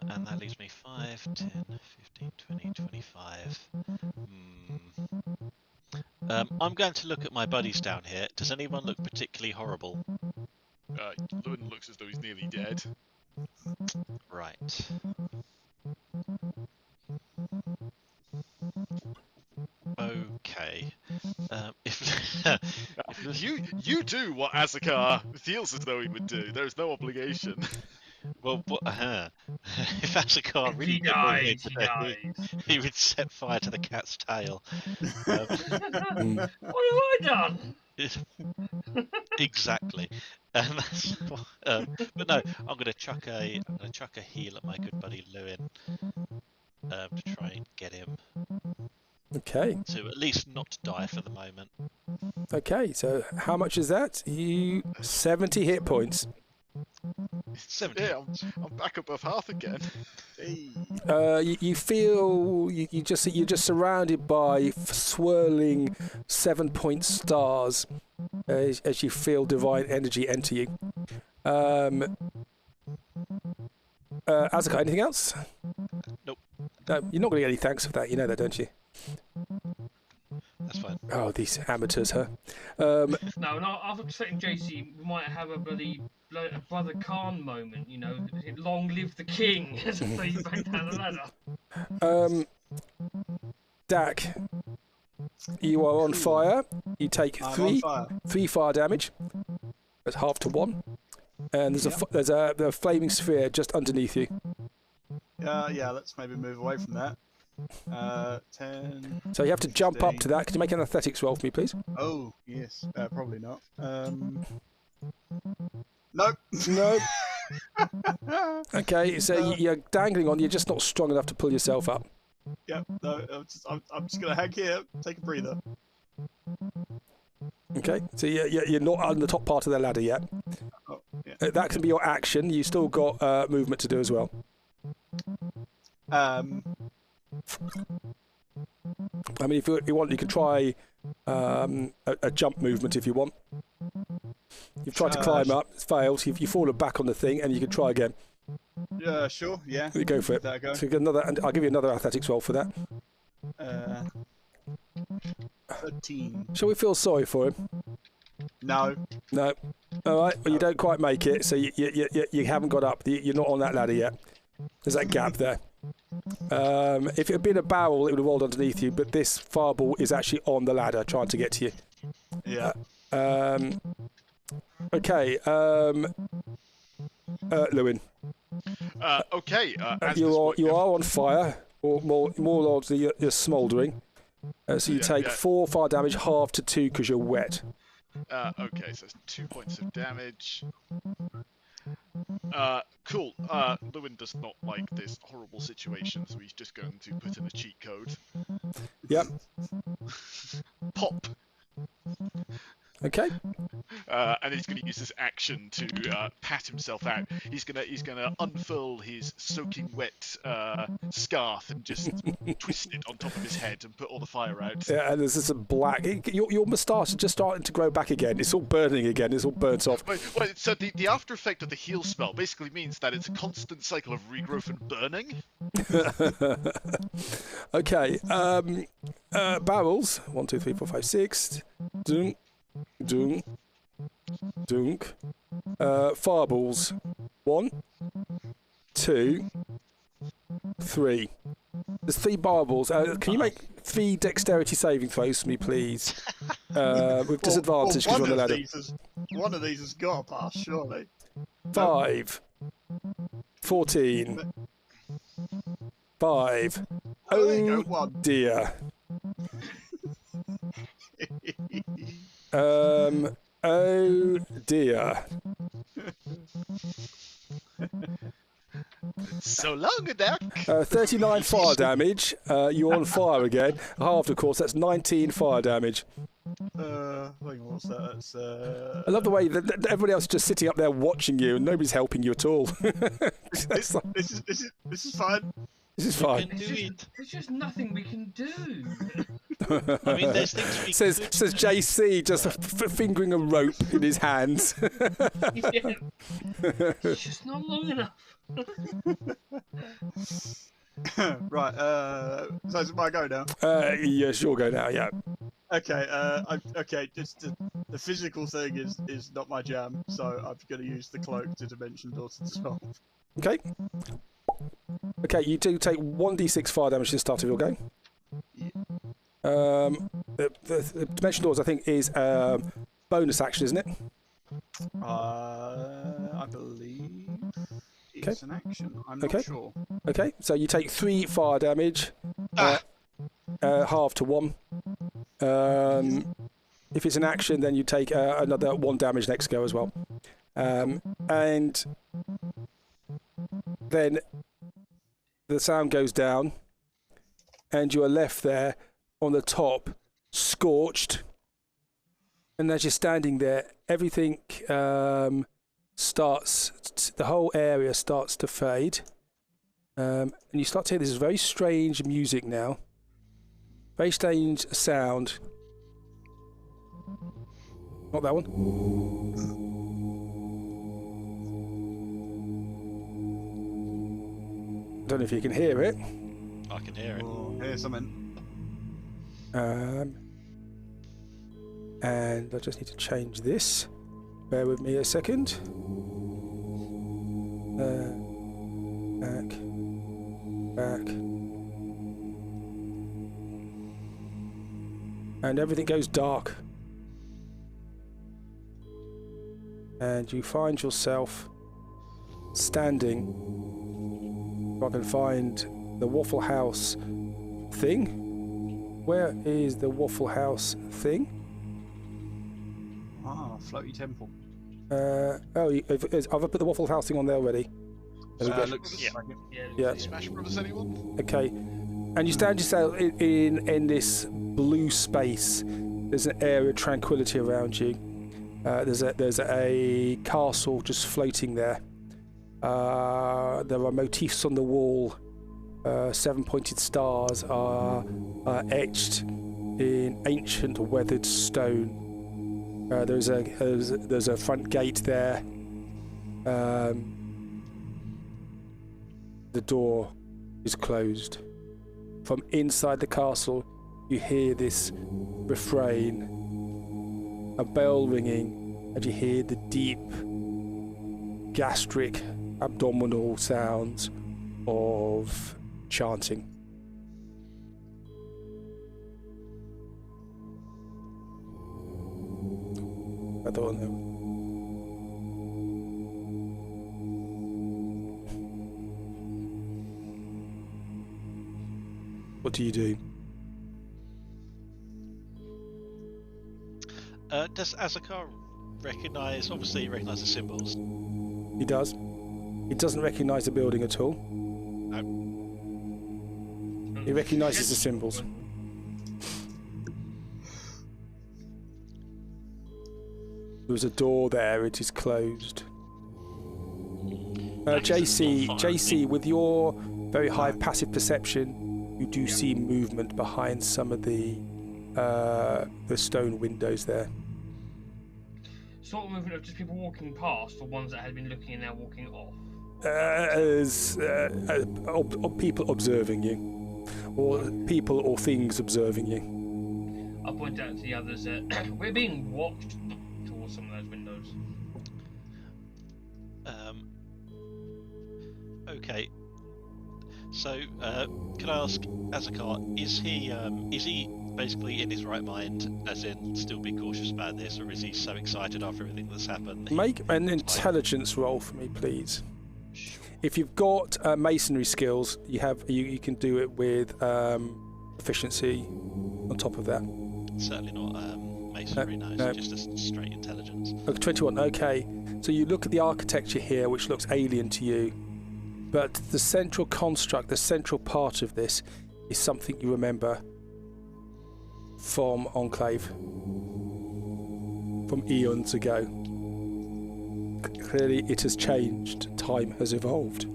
And that leaves me 5, 10, 15, 20, 25. I'm going to look at my buddies down here. Does anyone look particularly horrible? Lewin looks as though he's nearly dead. Right. Okay. You do what Azakar feels as though he would do. There is no obligation. Well, if Asakar If really he did what he dies, he needed to do, dies. he would set fire to the cat's tail. What have I done? Exactly. But no, I'm gonna chuck a heal at my good buddy Lewin to try and get him Okay. to at least not die for the moment. Okay. So how much is that? 70 hit points. 70. Yeah, I'm back above half again. Hey. You feel you're just surrounded by swirling 7-point stars as you feel divine energy enter you. Azaka, anything else? Nope. No, you're not going to get any thanks for that. You know that, don't you? That's fine. Oh, these amateurs, huh? No, after protecting JC, we might have a bloody a Brother Khan moment, you know. Long live the king as I throw you back down the ladder. Dak, you are on fire. You take I'm three on fire. 3 fire damage. That's half to 1. And there's a flaming sphere just underneath you. Yeah, let's maybe move away from that. 10. So you have to jump up 15. to that. Can you make an athletics roll for me, please? Oh, yes. Probably not. Nope. No. Okay, so you're dangling on. You're just not strong enough to pull yourself up. Yep. No, I'm just gonna hang here. Take a breather. Okay, so you're not on the top part of the ladder yet. Oh, yeah. That can be your action. You still got movement to do as well. Uh, I mean, if you want, you can try a jump movement if you want. You've tried to climb up, it's failed. You've fallen back on the thing, and you can try again. Yeah, sure. Yeah. You go for it. Give that a go. So you get another, and I'll give you another athletics roll for that. 13. Shall we feel sorry for him? No. No. All right. Well, you don't quite make it, so you haven't got up. You're not on that ladder yet. There's that gap there. If it had been a barrel, it would have rolled underneath you, but this fireball is actually on the ladder trying to get to you. Yeah. Okay. Lewin, Okay. As you are on fire, or more largely you're smouldering. So you take 4 fire damage, half to 2 because you're wet. Okay, so it's 2 points of damage. Cool. Lewin does not like this horrible situation, so he's just going to put in a cheat code. Yep. Pop. Okay. And he's going to use this action to pat himself out. He's gonna unfurl his soaking wet scarf and just twist it on top of his head and put all the fire out. Yeah, and there's this black. Your moustache is just starting to grow back again. It's all burning again. It's all burnt off. Wait, so the after effect of the heal spell basically means that it's a constant cycle of regrowth and burning. Okay. Barrels. 1, 2, 3, 4, 5, 6. Dunk. Dunk. Dunk. Fireballs. 1, 2, 3. There's 3 fireballs. Can you make 3 dexterity saving throws for me, please? With disadvantage because you're on the ladder. One of these has got to pass, surely. 5. 14. 5. Oh, there you Oh go, 1. dear. Oh dear. So long, Dak. 39 fire damage. You're on fire again. Halved, of course. That's 19 fire damage. Hang on, what's that? That's, I love the way that everybody else is just sitting up there watching you, and nobody's helping you at all. this is fine. This is fine. There's just nothing we can do. I mean, there's things we Says JC, just fingering a rope in his hands. Yeah. It's just not long enough. Right, so it's my go now. Yes, you'll go now, yeah. Okay, okay, just the physical thing is not my jam, so I'm going to use the cloak to dimension door to dissolve. Okay. Okay, you do take 1d6 fire damage at the start of your game. the dimension doors, I think, is bonus action, isn't it? I believe it's an action. I'm not Okay. sure. Okay, so you take 3 fire damage, half to 1. If it's an action, then you take another 1 damage next go as well. And then the sound goes down, and you are left there on the top, scorched. And as you're standing there, everything starts, the whole area starts to fade. And you start to hear this very strange music now. Very strange sound. Not that one. I don't know if you can hear it. I can hear it. Oh, here's something. And I just need to change this. Bear with me a second. Back. And everything goes dark. And you find yourself standing. If I can find the Wafflehouse thing. Where is the Wafflehouse thing? Ah, floaty temple. I've put the Wafflehouse thing on there already. Looks Yeah. like it. Yeah. Smash Brothers, anyone? Okay. And you stand yourself in this blue space. There's an area of tranquility around you. There's a castle just floating there. There are motifs on the wall. 7-pointed stars are etched in ancient weathered stone. There's a front gate there. The door is closed. From inside the castle, you hear this refrain, a bell ringing, and you hear the deep, gastric, abdominal sounds of chanting. I don't know. What do you do? Does Azakar recognise? Obviously, he recognises the symbols. He does. He doesn't recognise the building at all. No. He recognises the symbols. There's a door there. It is closed. JC, with your very high passive perception, you do see movement behind some of the stone windows there. Sort of movement of just people walking past, or ones that had been looking and now walking off. People observing you, or people or things observing you. I'll point out to the others that we're being watched towards some of those windows. Okay. So, can I ask Azakar, is he basically in his right mind, as in still be cautious about this, or is he so excited after everything that's happened? Make an intelligence roll for me, please. Sure. If you've got masonry skills, you can do it with efficiency on top of that. Certainly not masonry, no. No. It's just a straight intelligence. Okay, 21. Okay, so you look at the architecture here, which looks alien to you, but the central construct, the central part of this, is something you remember from Enclave, from eons ago. Clearly, it has changed. Time has evolved.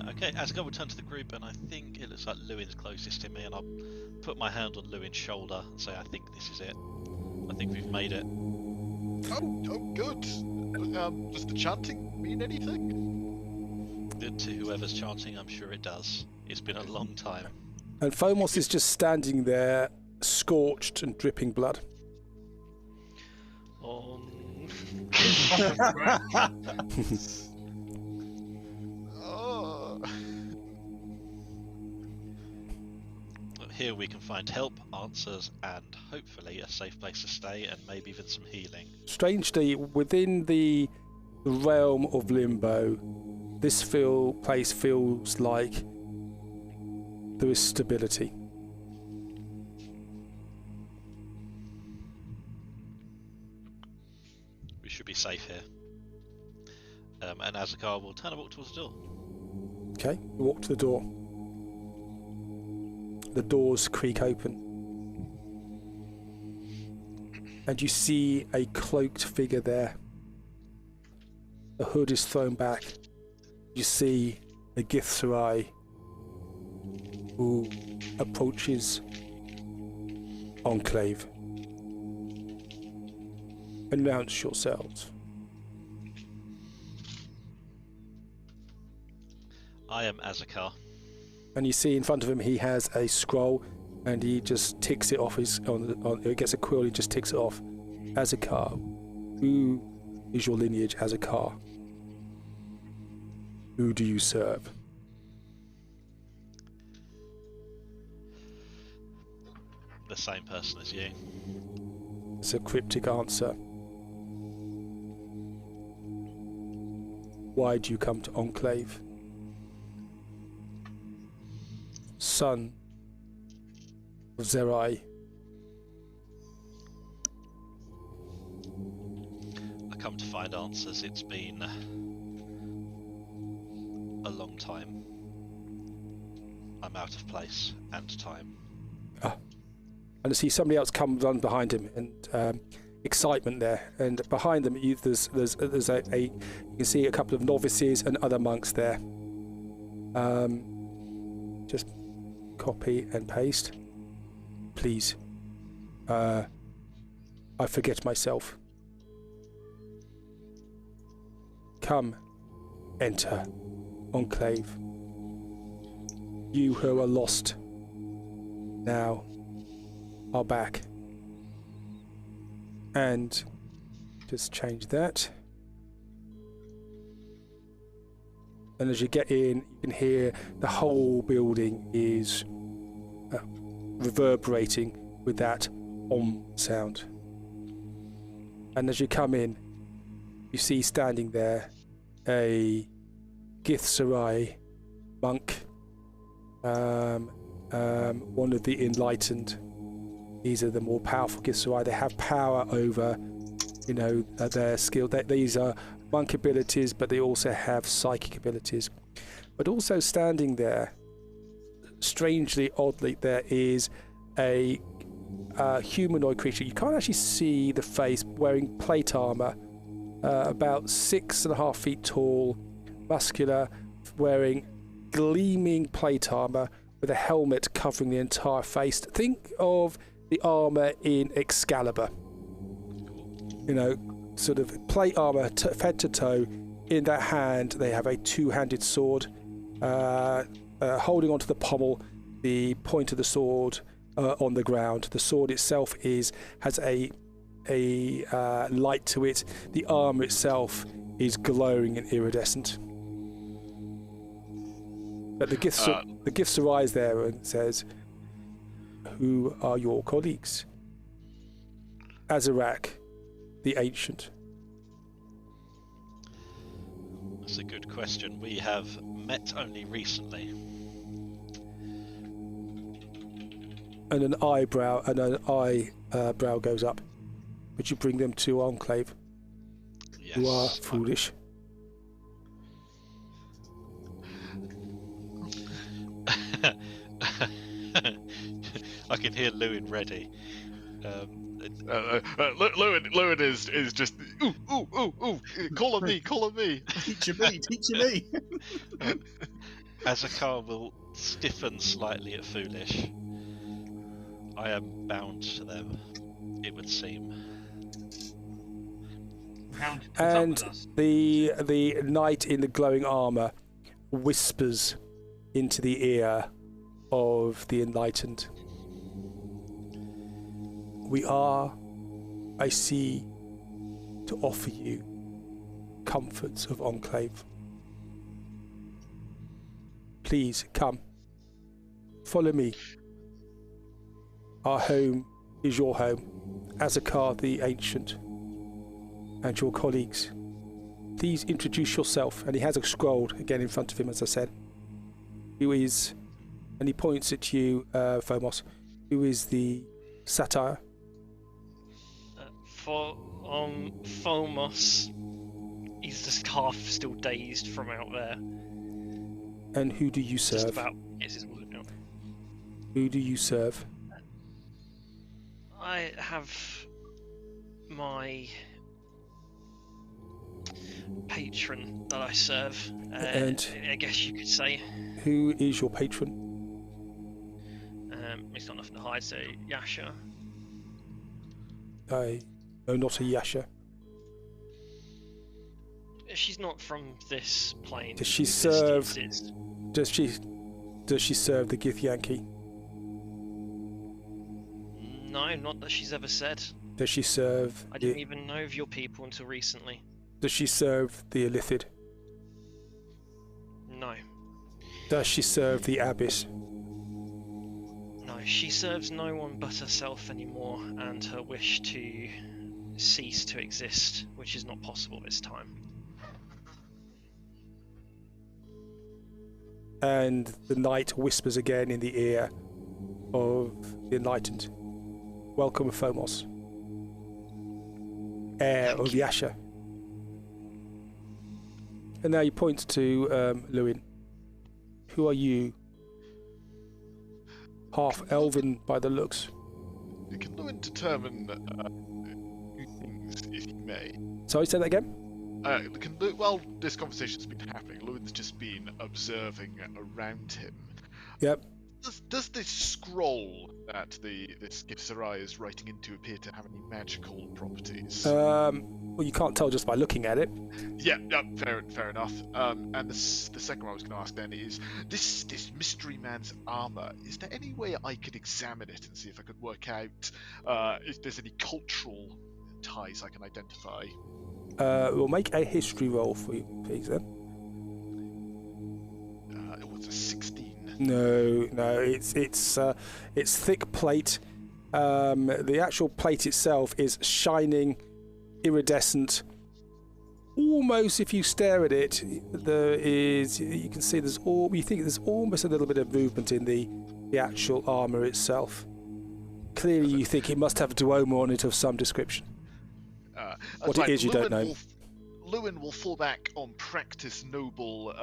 Okay, Azakar will turn to the group, and I think it looks like Lewin's closest to me, and I'll put my hand on Lewin's shoulder and say, I think this is it. I think we've made it. Oh, good. Does the chanting mean anything? To whoever's chanting, I'm sure it does. It's been a long time. And Fomos is just standing there, scorched and dripping blood. Oh, Oh. here we can find help, answers, and hopefully a safe place to stay, and maybe even some healing. Strangely, within the realm of Limbo, this place feels like there is stability. We should be safe here. And Azakar will turn and walk towards the door. Okay, you walk to the door. The doors creak open. And you see a cloaked figure there. The hood is thrown back. You see a Githzerai who approaches Enclave. Announce yourselves. I am Azakar. And you see in front of him he has a scroll, and he just ticks it off he gets a quill, he just ticks it off. Azakar. Who is your lineage, Azakar? Who do you serve? The same person as you. It's a cryptic answer. Why do you come to Enclave? Son of Zerai. I come to find answers. It's been a long time. I'm out of place and time. And I see somebody else run behind him, and excitement there. And behind them, there's you can see a couple of novices and other monks there. Just copy and paste, please. I forget myself. Come, enter Enclave. You who are lost now are back. And just change that. And as you get in, you can hear the whole building is reverberating with that om sound. And as you come in, you see standing there a Githzerai monk, one of the enlightened. These are the more powerful Githzerai. They have power over, their skill. These are monk abilities, but they also have psychic abilities. But also standing there, strangely, oddly, there is a humanoid creature. You can't actually see the face, wearing plate armor, about 6.5 feet tall, muscular, wearing gleaming plate armor with a helmet covering the entire face. Think of the armor in Excalibur. Sort of plate armor, head to toe. In that hand, they have a two-handed sword, holding onto the pommel, the point of the sword on the ground. The sword itself has a light to it. The armor itself is glowing and iridescent. But the Githzerai is there and says, "Who are your colleagues?" Azarak, the Ancient. That's a good question. We have met only recently. And an eyebrow goes up. Would you bring them to Enclave? Yes. You are foolish. I can hear Lewin ready. Lewin is just ooh, call on me. Teacher me. Azakar will stiffen slightly at foolish. I am bound to them, it would seem. And the knight in the glowing armor whispers into the ear of the enlightened. We are, I see, to offer you comforts of Enclave. Please come, follow me. our home is your home. Azakar the Ancient and your colleagues. Please introduce yourself. And he has a scroll again in front of him, as I said. Who is, and he points at you, Phomos, who is the satire? Phomos. He's just half still dazed from out there. And who do you serve? Just about gets his word out. Who do you serve? I have my patron that I serve. And I guess you could say. Who is your patron? He's got nothing to hide, so Yasha. No, not a Yasha. She's not from this plane. Does she serve? Does she serve the Githyanki? No, not that she's ever said. Does she serve? I didn't even know of your people until recently. Does she serve the Illithid? No. Does she serve the Abyss? No, she serves no one but herself anymore, and her wish to cease to exist, which is not possible this time. And the knight whispers again in the ear of the enlightened. Welcome, Phomos. Heir of Yasha. And now he points to Lewin. Who are you? Half elven by the looks. Can Lewin determine two things, if he may? Sorry, say that again? While this conversation's been happening, Lewin's just been observing around him. Yep. Does this scroll that this Gipsarai is writing into appear to have any magical properties? Well, you can't tell just by looking at it. Yeah, fair enough. And the second one I was going to ask then is, this mystery man's armor, is there any way I could examine it and see if I could work out if there's any cultural ties I can identify? We'll make a history roll for you, please, then. It was a 16. No, it's thick plate. The actual plate itself is shining, iridescent. Almost, if you stare at it, you can see you think there's almost a little bit of movement in the actual armor itself. Clearly, you think it must have a duomo on it of some description. What it is, you don't know. Lewin will fall back on practice noble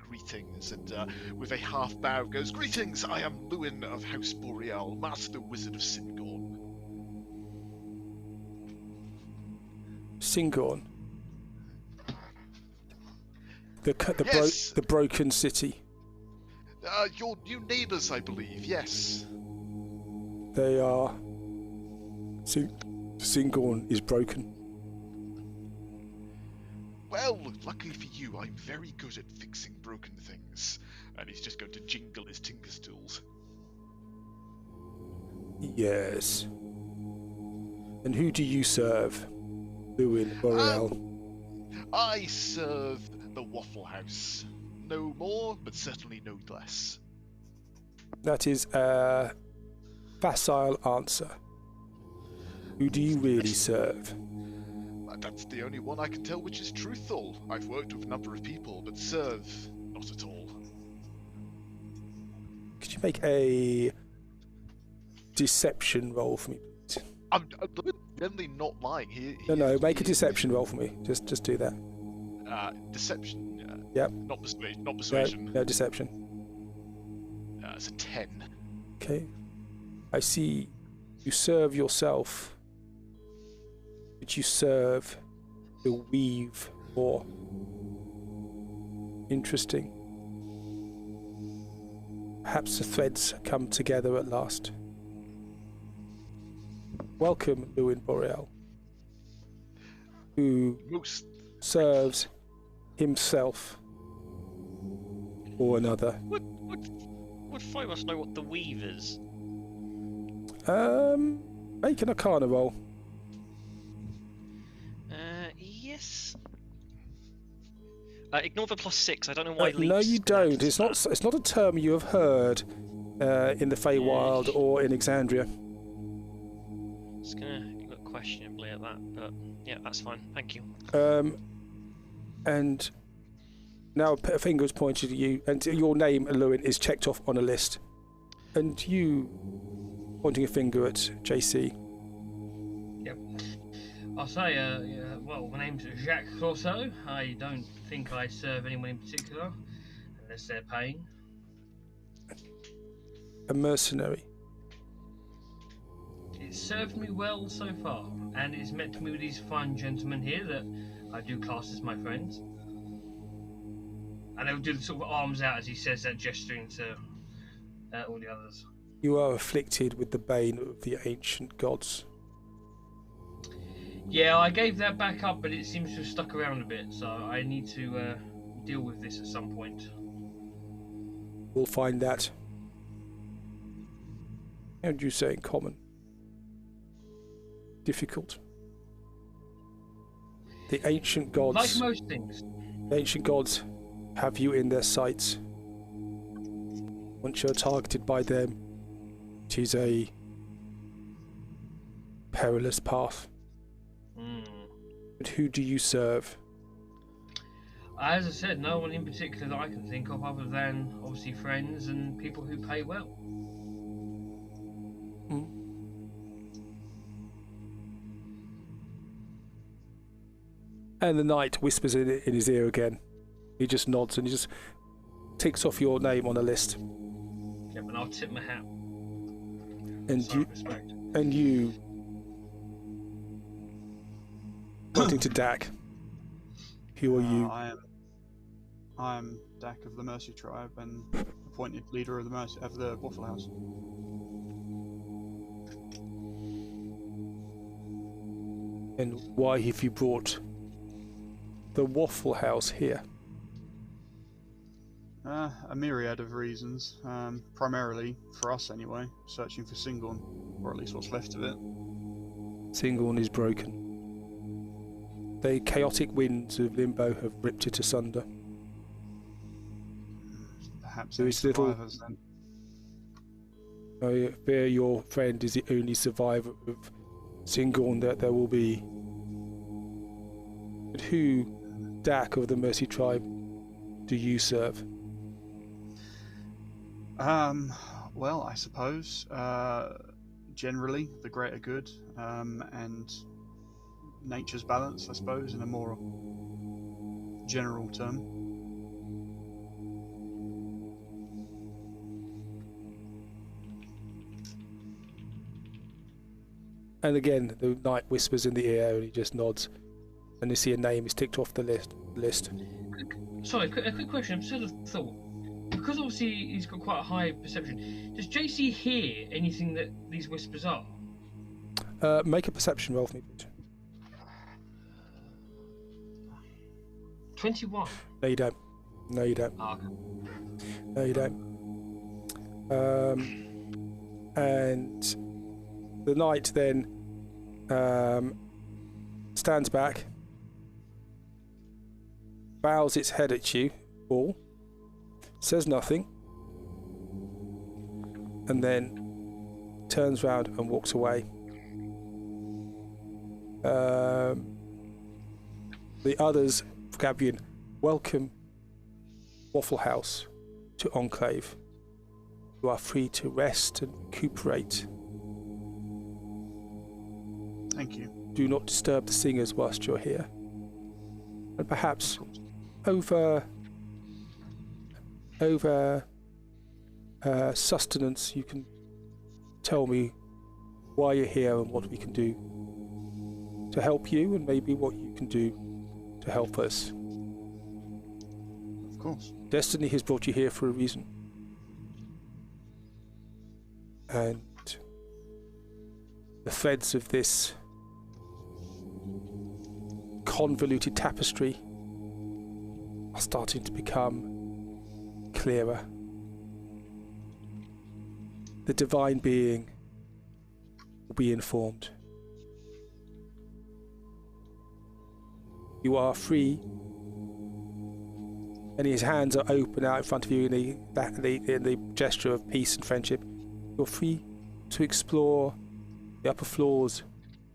greetings, and with a half bow goes, "Greetings, I am Lewin of House Boreal, Master Wizard of Singorn." Singorn? Yes. The broken city. Your new neighbours, I believe, yes. They are. Singorn is broken. Well, luckily for you, I'm very good at fixing broken things. And he's just going to jingle his tinkerstools. Yes. And who do you serve, Lewin Boreal? I serve the Wafflehouse. No more, but certainly no less. That is a facile answer. Who do you really serve? That's the only one I can tell which is truthful. I've worked with a number of people, but serve, not at all. Could you make a deception roll for me, please? I'm generally not lying. No, make a deception roll for me. Just do that. Deception. Yep. Not persuasion. No deception. It's a 10. Okay. I see you serve yourself. But you serve the weave more. Interesting. Perhaps the threads come together at last. Welcome, Lewin Boreal, who serves himself or another. Would Phomos know what the weave is? Make an Arcana roll. Yes. Ignore the +6. I don't know why. No, you don't. It's not a term you have heard in the Feywild or in Exandria. It's gonna look questionably at that, but yeah, that's fine. Thank you. And now a finger is pointed at you, and your name, Lewin, is checked off on a list. And you, pointing a finger at JC. Yep. I'll say, well, my name's Jacques Corso. I don't think I serve anyone in particular, unless they're paying. A mercenary. It's served me well so far, and it's met me with these fine gentlemen here that I do class as my friends. And they'll do the sort of arms out as he says that, gesturing to all the others. You are afflicted with the bane of the ancient gods. Yeah, I gave that back up, but it seems to have stuck around a bit, so I need to deal with this at some point. We'll find that. How do you say in common? Difficult. The ancient gods. Like most things. The ancient gods have you in their sights. Once you're targeted by them, it is a perilous path. But who do you serve? As I said, no one in particular that I can think of, other than obviously friends and people who pay well. And the knight whispers in his ear again. He just nods and he just ticks off your name on a list. Yep, and I'll tip my hat. And you, pointing to Dak. Who are you? I am Dak of the Mercy Tribe and appointed leader of the Wafflehouse. And why have you brought the Wafflehouse here? A myriad of reasons. Primarily, for us anyway, searching for Singorn, or at least what's left of it. Singorn is broken. The chaotic winds of Limbo have ripped it asunder. Perhaps there any is little. survivors then. I fear your friend is the only survivor of Singorn that there will be. But who, Dak of the Mercy Tribe, do you serve? Well, I suppose generally the greater good and nature's balance, I suppose, in a more general term. And again, the knight whispers in the ear and he just nods. And you see a name is ticked off the list. Sorry, a quick question. I've sort of thought, because obviously he's got quite a high perception, does JC hear anything that these whispers are? Make a perception roll for me, please. 21. No, you don't. No, you don't. Oh, okay. No, you don't. And the knight then stands back, bows its head at you all, says nothing, and then turns round and walks away. The others, Gabian, welcome Wafflehouse to Enclave. You are free to rest and recuperate. Thank you. Do not disturb the singers whilst you're here. And perhaps over sustenance, you can tell me why you're here and what we can do to help you, and maybe what you can do to help us. Of course. Destiny has brought you here for a reason. And the threads of this convoluted tapestry are starting to become clearer. The divine being will be informed. You are free, and his hands are open out in front of you in the gesture of peace and friendship. You're free to explore the upper floors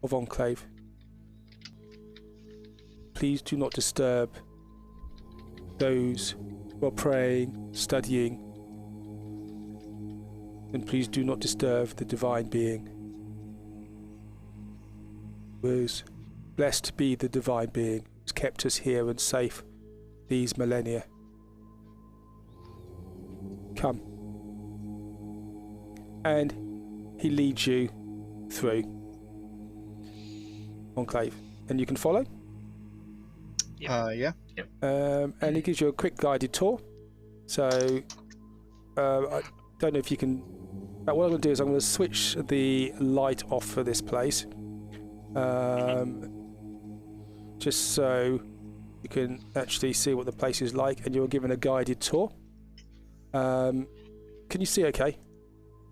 of Enclave. Please do not disturb those who are praying, studying, and please do not disturb the divine being. Was blessed be the divine being who's kept us here and safe these millennia. Come. And he leads you through Enclave, and you can follow. Yeah. And he gives you a quick guided tour. So I don't know if you can. What I'm going to do is I'm going to switch the light off for this place, just so you can actually see what the place is like, and you're given a guided tour. Can you see? Okay.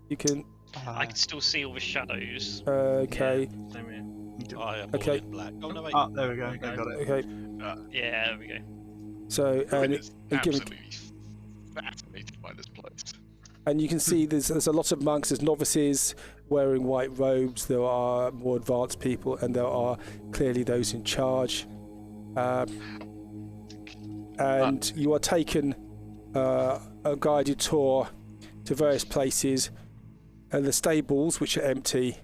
You can. I can still see all the shadows. Okay. Yeah, same here. I am all Okay. in black. Oh no, wait. Ah, there we go. I got it. Okay. Yeah, there we go. So Ruin is and given. absolutely fascinated by this place. And you can see there's a lot of monks, there's novices wearing white robes, there are more advanced people, and there are clearly those in charge. And you are taken a guided tour to various places, and the stables, which are empty.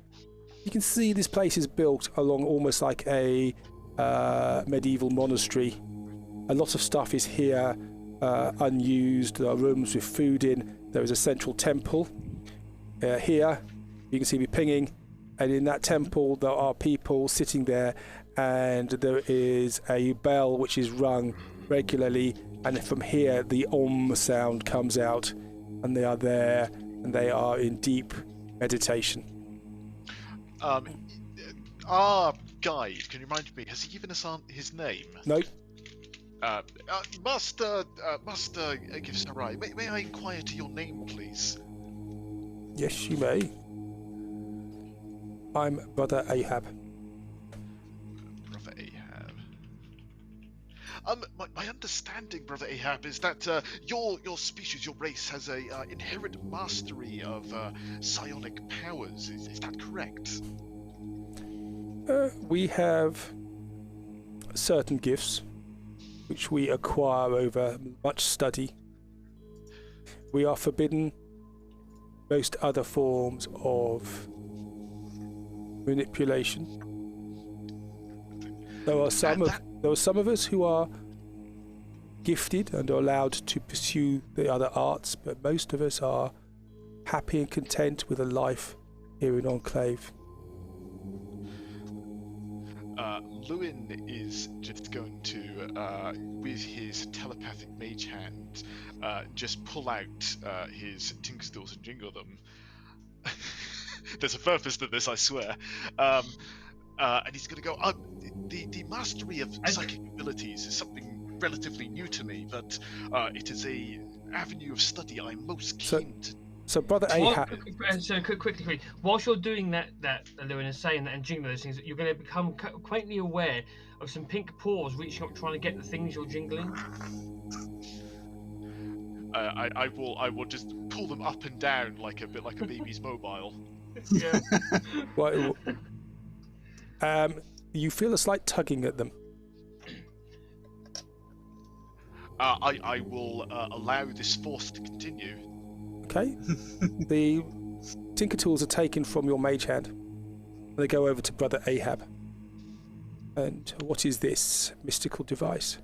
You can see this place is built along almost like a medieval monastery. A lot of stuff is here unused. There are rooms with food in. There is a central temple here. You can see me pinging, and in that temple there are people sitting there, and there is a bell which is rung regularly, and from here the Om sound comes out, and they are there, and they are in deep meditation. Our guide, can you remind me, has he given us his name? No. Master Gifsarai, may I inquire to your name, please? Yes, you may. I'm Brother Ahab. Brother Ahab. My understanding, Brother Ahab, is that your species, your race, has a inherent mastery of psionic powers. Is that correct? We have certain gifts which we acquire over much study. We are forbidden most other forms of manipulation. There are some of us who are gifted and are allowed to pursue the other arts, but most of us are happy and content with a life here in Enclave. Lewin is just going to, with his telepathic mage hand, just pull out his Tinkerstools and jingle them. There's a purpose to this, I swear. And he's going to go, the mastery of psychic abilities is something relatively new to me, but it is a avenue of study I'm most keen to. So, Brother Ahab. So quickly, whilst you're doing that Lewin is saying that and jingling those things, you're going to become quaintly aware of some pink paws reaching up, trying to get the things you're jingling. I will just pull them up and down like a baby's mobile. Yeah. Well, you feel a slight tugging at them. I will allow this force to continue. Okay. The Tinker Tools are taken from your mage hand. They go over to Brother Ahab. And what is this mystical device?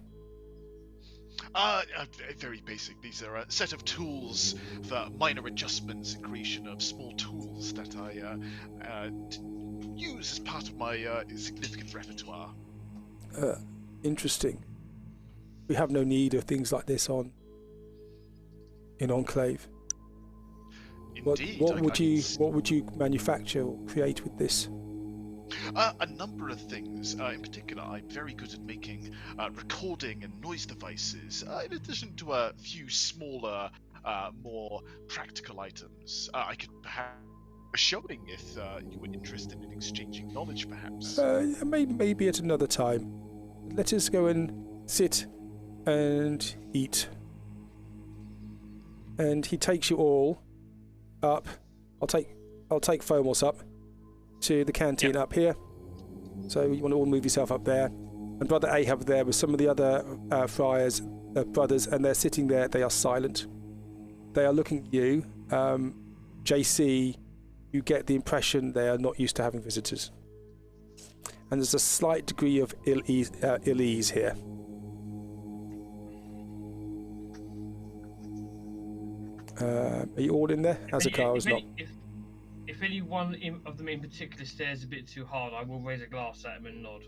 Very basic. These are a set of tools for minor adjustments and creation of small tools that I use as part of my significant repertoire. Interesting. We have no need of things like this in Enclave. Indeed. What would you manufacture or create with this? A number of things. In particular, I'm very good at making recording and noise devices, in addition to a few smaller, more practical items. I could perhaps showing if you were interested in exchanging knowledge, perhaps. Maybe at another time. Let us go and sit and eat. And he takes you all up. I'll take Phomos up to the canteen up here. So you want to all move yourself up there. And Brother Ahab there with some of the other friars, brothers, and they're sitting there. They are silent. They are looking at you. JC, you get the impression they are not used to having visitors. And there's a slight degree of ill ease here. Are you all in there? Azakar is not. If any one of them in particular stares a bit too hard, I will raise a glass at him and nod.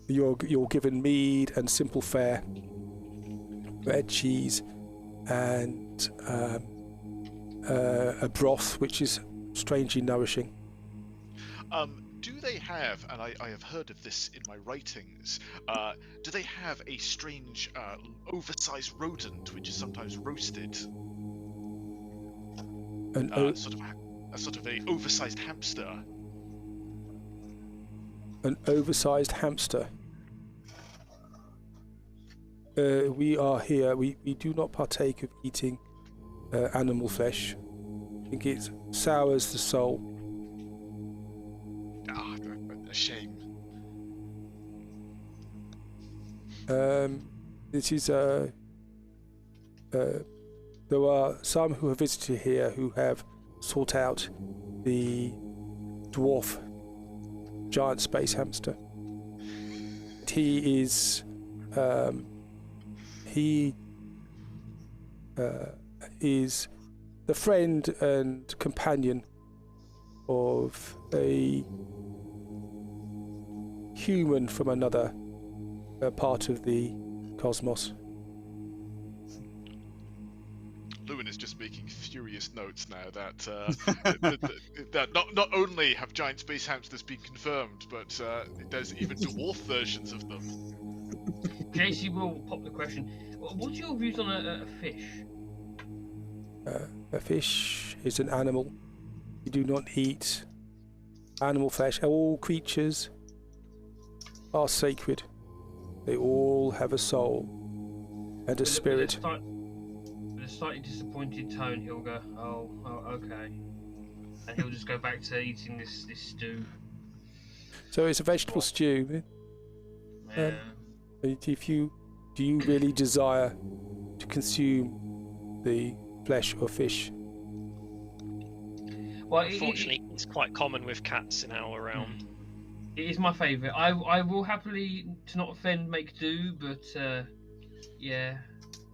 You're given mead and simple fare, bread, cheese, and a broth, which is strangely nourishing. Do they have, and I have heard of this in my writings, do they have a strange oversized rodent which is sometimes roasted? Sort of a oversized hamster. An oversized hamster. We are here. We do not partake of eating animal flesh. I think it sours the soul. Ah, a shame. This is there are some who have visited here who have sought out the dwarf giant space hamster. He is the friend and companion of a human from another part of the cosmos. Lewin is just making furious notes now that that not only have giant space hamsters been confirmed, but there's even dwarf versions of them. JC will pop the question. What's your views on a fish? A fish is an animal. You do not eat animal flesh. All creatures are sacred. They all have a soul and a spirit. With a slightly disappointed tone, he'll go, oh, okay. And he'll just go back to eating this stew. So it's a vegetable stew. Yeah. Do you really desire to consume the flesh or fish? Well, unfortunately, it's quite common with cats in our realm. It is my favourite. I will happily, to not offend, make do, but yeah.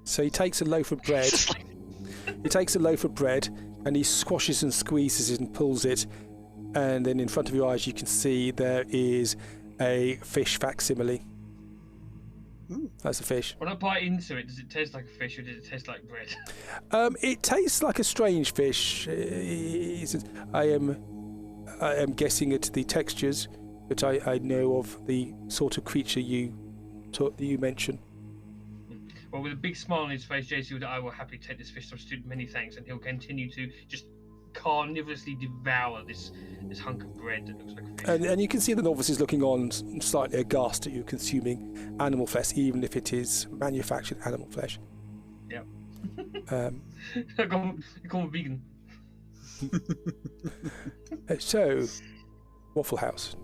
So he takes a loaf of bread. He takes a loaf of bread and he squashes and squeezes it and pulls it, and then in front of your eyes you can see there is a fish facsimile. That's a fish. When I bite into it, does it taste like a fish or does it taste like bread? It tastes like a strange fish. I am guessing at the textures, but I know of the sort of creature you mentioned. Well, with a big smile on his face, JC would, I will happily take this fish substitute, many thanks, and he'll continue to just carnivorously devour this hunk of bread that looks like a fish. And you can see the novices looking on slightly aghast at you consuming animal flesh, even if it is manufactured animal flesh. Yep. I call him vegan. So, Wafflehouse,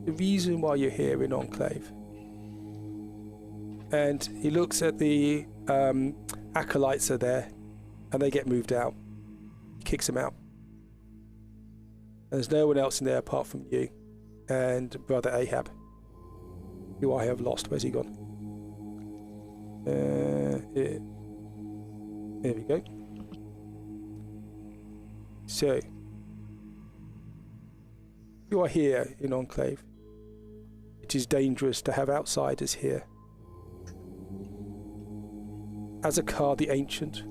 the reason why you're here in Enclave, and he looks at the acolytes are there, and they get moved out. He kicks them out. And there's no one else in there apart from you and Brother Ahab, who I have lost. Where's he gone? Here. There we go. So, you are here in Enclave. It is dangerous to have outsiders here. Azakar the Ancient,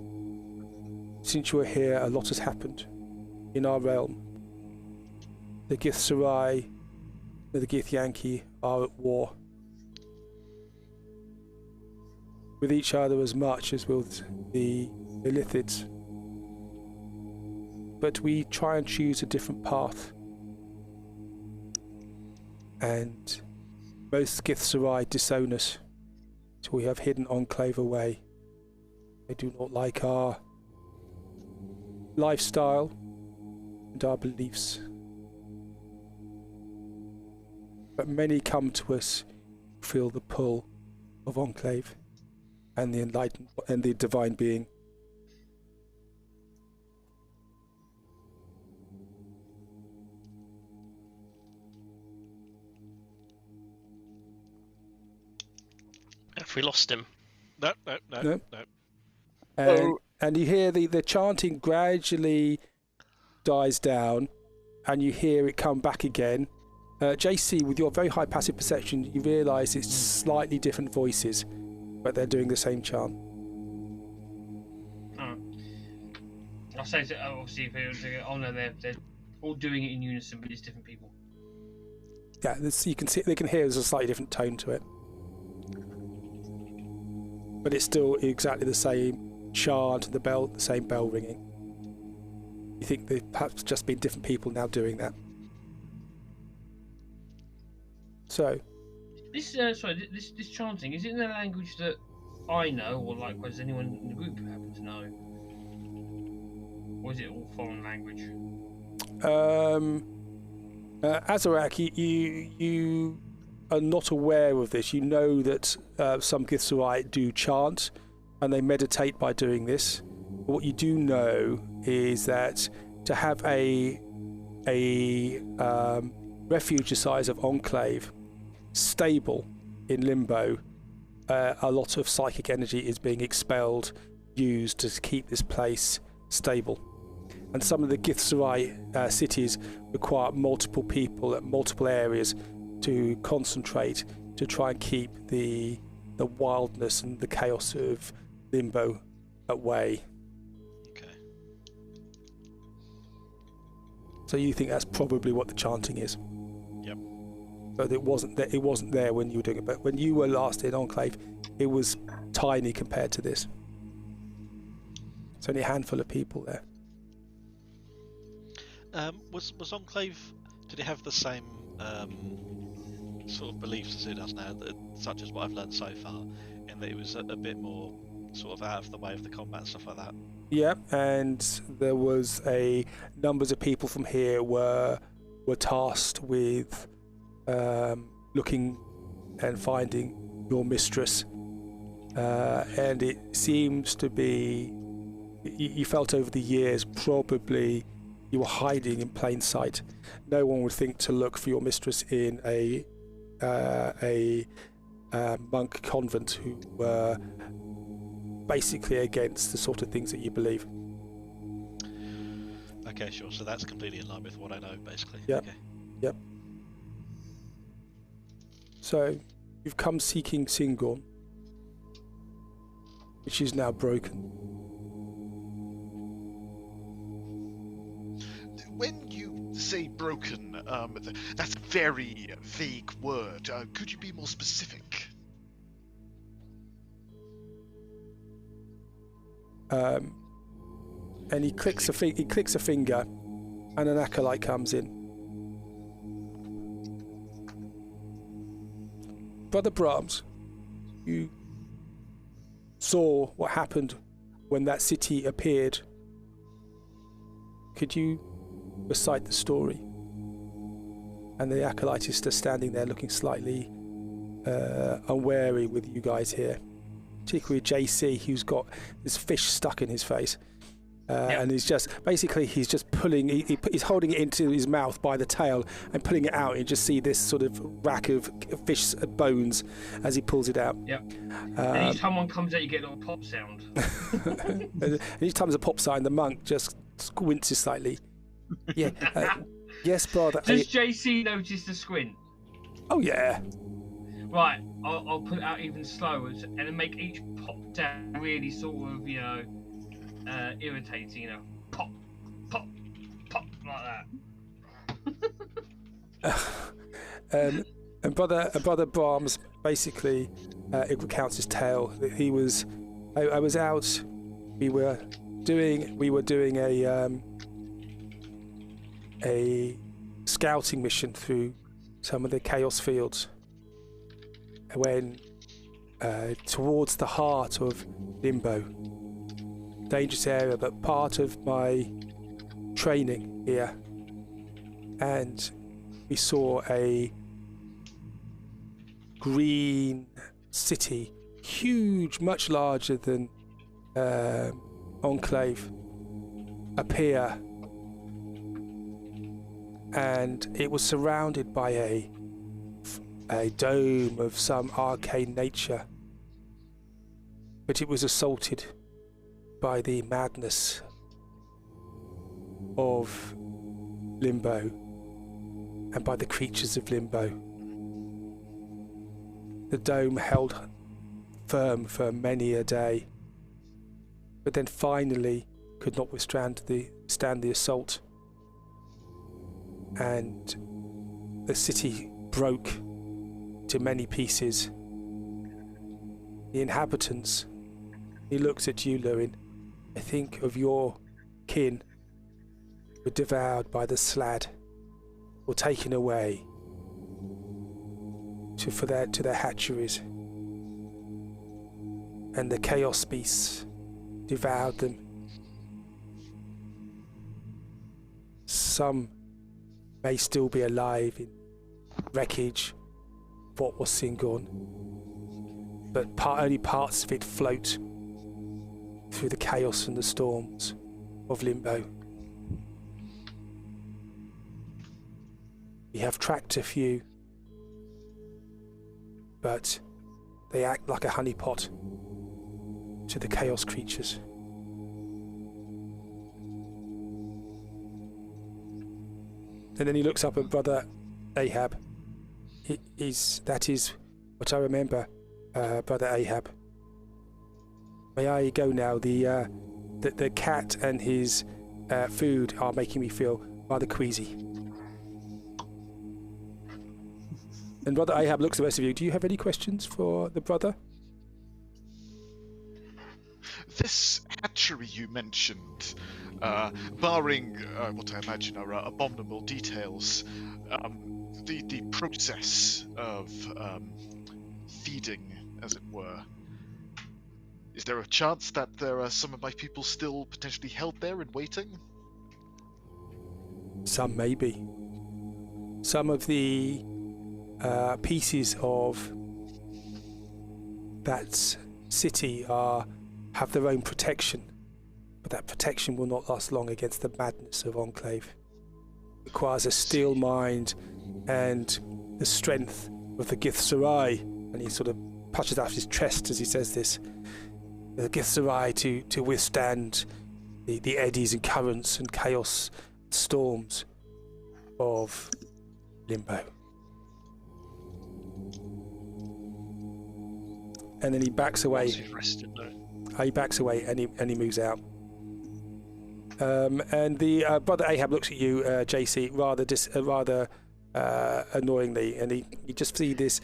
since you are here, a lot has happened in our realm. The Githzerai and the Githyanki are at war with each other as much as with the Illithids. But we try and choose a different path. And most Githzerai disown us, so we have hidden Enclave away. They do not like our lifestyle and our beliefs. but many come to us who feel the pull of Enclave and the enlightened and the divine being. Have we lost him? No. And you hear the chanting gradually dies down, and you hear it come back again. JC, with your very high passive perception, you realise it's slightly different voices, but they're doing the same chant. I'll say to obviously they're all doing it in unison, but it's different people. Yeah, you can see, they can hear there's a slightly different tone to it, but it's still exactly the same chant, the same bell ringing. You think they've perhaps just been different people now doing that. So, this chanting, is it in a language that I know, or likewise anyone in the group happen to know, or is it all foreign language? Azarak, you are not aware of this. You know that some Githzerai do chant, and they meditate by doing this. But what you do know is that to have a refuge the size of Enclave stable in Limbo, a lot of psychic energy is being expelled, used to keep this place stable. And some of the Githzerai cities require multiple people at multiple areas to concentrate to try and keep the wildness and the chaos of Limbo at bay. Okay. So you think that's probably what the chanting is? Yep. But it wasn't there when you were doing it. But when you were last in Enclave, it was tiny compared to this. It's only a handful of people there. Was Enclave? Did it have the same sort of beliefs as it does now, such as what I've learned so far, in that it was a bit more sort of out of the way of the combat and stuff like that? Yeah, and there was numbers of people from here were tasked with looking and finding your mistress, and it seems to be. You felt over the years probably you were hiding in plain sight. No one would think to look for your mistress in a monk convent who were basically against the sort of things that you believe. Okay, sure. So that's completely in line with what I know, basically. Yep. Okay. Yep. So you've come seeking Singorn, which is now broken. When you say broken, that's a very vague word. Could you be more specific? And he clicks a finger, and an acolyte comes in. Brother Brahms, you saw what happened when that city appeared. Could you recite the story? And the acolyte is just standing there looking slightly unwary with you guys here, particularly JC, who's got this fish stuck in his face, and he's just pulling, he's holding it into his mouth by the tail and pulling it out, and you just see this sort of rack of fish bones as he pulls it out. And each time one comes out you get a little pop sound. And each time there's a pop sound, the monk just squints slightly. Yes, brother. Does JC notice the squint? Oh yeah. Right, I'll put it out even slower and then make each pop down really sort of, irritating, pop, pop, pop, like that. And brother Brahms basically it recounts his tale. He was, I was out. We were doing a scouting mission through some of the Chaos Fields when towards the heart of Limbo. Dangerous area, but part of my training here. And we saw a green city, huge, much larger than Enclave, appear, and it was surrounded by a dome of some arcane nature, but it was assaulted by the madness of Limbo and by the creatures of Limbo. The dome held firm for many a day, but then finally could not withstand the assault, and the city broke to many pieces. The inhabitants, he looks at you, Lewin, I think of your kin, were devoured by the slad or taken away to their hatcheries, and the chaos beasts devoured them. Some may still be alive in wreckage of what was Singon, but only parts of it float through the chaos and the storms of Limbo. We have tracked a few, but they act like a honeypot to the chaos creatures. And then he looks up at Brother Ahab. That is what I remember, Brother Ahab. May I go now? The cat and his food are making me feel rather queasy. And Brother Ahab looks at the rest of you. Do you have any questions for the brother? This hatchery you mentioned, barring what I imagine are abominable details, the process of feeding, as it were, is there a chance that there are some of my people still potentially held there and waiting? Some maybe. Some of the pieces of that city have their own protection, but that protection will not last long against the madness of Enclave. It requires a steel mind and the strength of the Githzerai, and he sort of pushes out his chest as he says this. The Githzerai to withstand the eddies and currents and chaos storms of Limbo. And then he backs away. He backs away and he moves out. And the Brother Ahab looks at you, JC, rather annoyingly, and you just see this.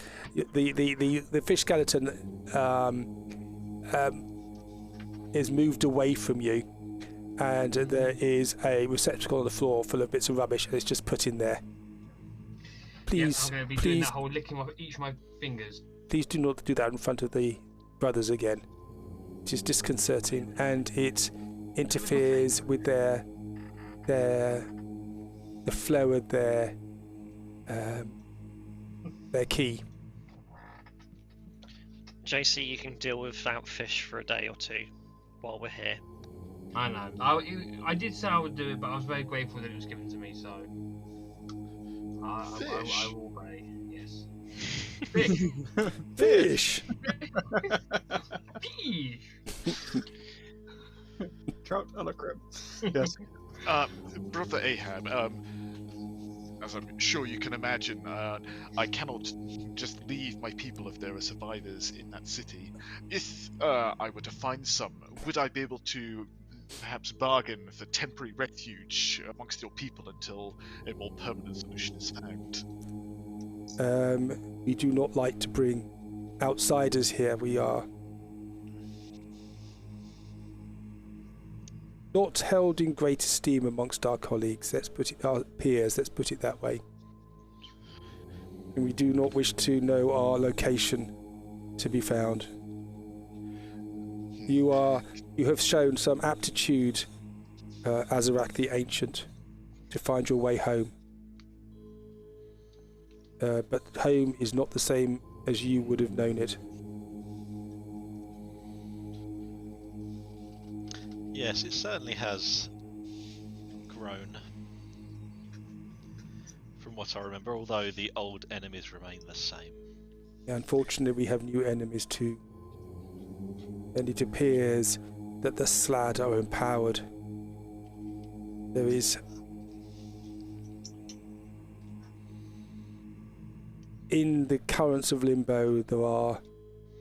The fish skeleton is moved away from you, and there is a receptacle on the floor full of bits of rubbish, and it's just put in there. Please, I'm going to be doing that whole licking off each of my fingers. Please do not do that in front of the brothers again. It is disconcerting, and it interferes with the flow of their key. JC, you can deal without fish for a day or two while we're here. I know. I did say I would do it, but I was very grateful that it was given to me, so I will obey. Yes. Fish. Fish. Fish. Trout on a crib. Yes. Brother Ahab, as I'm sure you can imagine, I cannot just leave my people if there are survivors in that city. If I were to find some, would I be able to perhaps bargain for temporary refuge amongst your people until a more permanent solution is found? We do not like to bring outsiders here. We are not held in great esteem amongst our colleagues. Our peers. Let's put it that way. And we do not wish to know our location to be found. You have shown some aptitude, Azarak the Ancient, to find your way home. But home is not the same as you would have known it. Yes, it certainly has grown from what I remember, although the old enemies remain the same. Yeah, unfortunately, we have new enemies too. And it appears that the Slad are empowered. There is... In the currents of Limbo, there are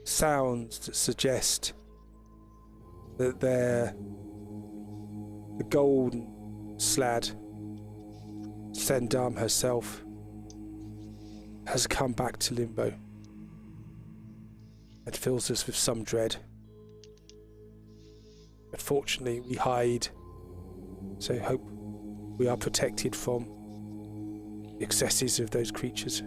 sounds that suggest that the golden Slad, Sendam herself, has come back to Limbo. It fills us with some dread. But fortunately, we hide, so hope we are protected from the excesses of those creatures.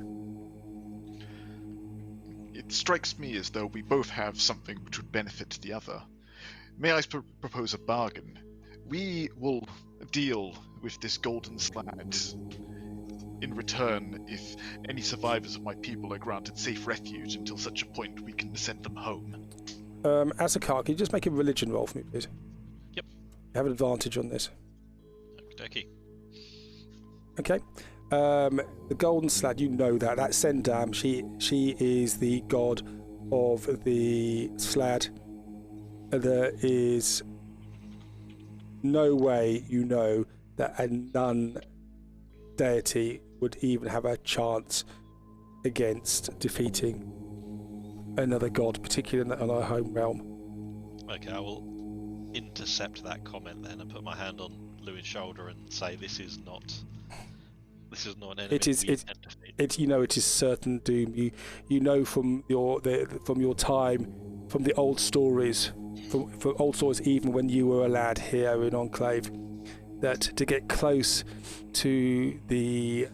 It strikes me as though we both have something which would benefit the other. May I propose a bargain? We will deal with this golden Slad. In return, if any survivors of my people are granted safe refuge until such a point we can send them home. Asakar, can you just make a religion roll for me, please? Yep. You have an advantage on this. Okey-dokey. Okay. The golden Slad, you know that. That's Sendam. She is the god of the Slad. There is no way you know that a nun deity would even have a chance against defeating another god, particularly in our home realm. Okay, I will intercept that comment then and put my hand on Lewin's shoulder and say this is not an enemy. It is. It. You know, it is certain doom. You know from your time, from the old stories, from old stories, even when you were a lad here in Enclave, that to get close to the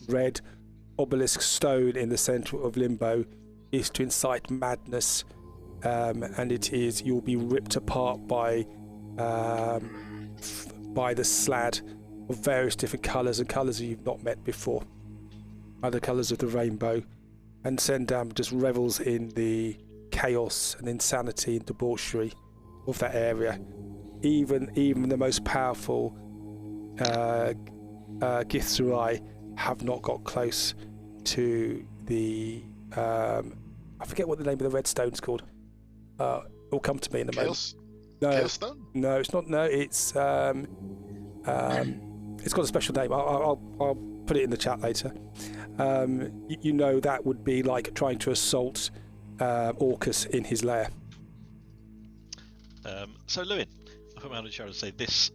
red obelisk stone in the centre of Limbo is to incite madness, and you'll be ripped apart by the Slad of various different colours and colours that you've not met before, other colours of the rainbow, and Sendam just revels in the chaos and insanity and debauchery of that area. Even the most powerful Githzerai have not got close to the I forget what the name of the red stone's called. It'll come to me in a moment. Chaos Stone? No, it's not. No, it's got a special name. I'll put it in the chat later. You know, that would be like trying to assault Orcus in his lair. So Lewin, I put my hand on your shoulder and say this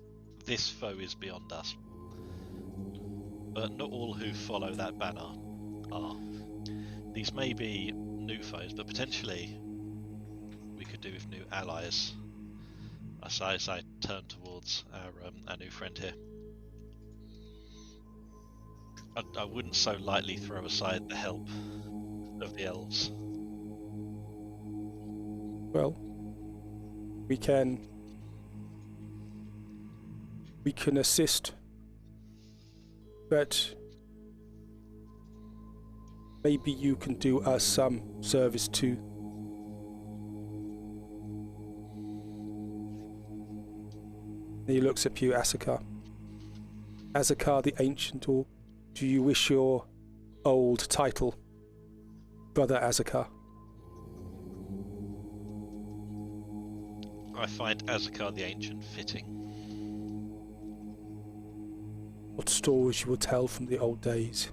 foe is beyond us. But not all who follow that banner are. These may be new foes, but potentially we could do with new allies. As I turn towards our new friend here. I wouldn't so lightly throw aside the help of the elves. Well, we can assist, but maybe you can do us some service too. And he looks at you, Asakar. Asakar the Ancient, or do you wish your old title, Brother Asakar? I find Asakar the Ancient fitting. What stories you will tell from the old days?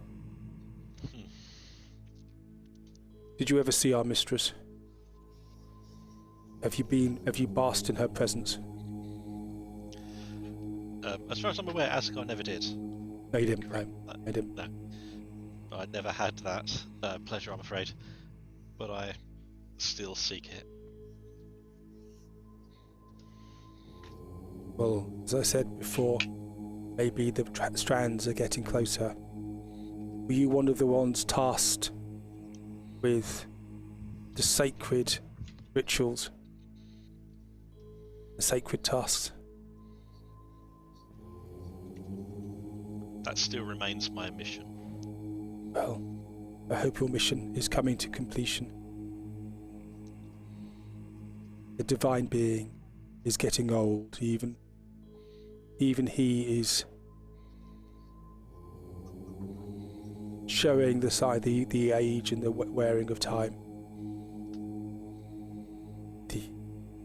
Did you ever see our mistress? Have you basked in her presence? As far as I'm aware, Asakar never did. No, you didn't. No. I never had that pleasure, I'm afraid. But I still seek it. Well, as I said before, maybe the strands are getting closer. Were you one of the ones tasked with the sacred rituals, the sacred tasks? That still remains my mission. Well, I hope your mission is coming to completion. The divine being is getting old. Even he is showing the age and the wearing of time.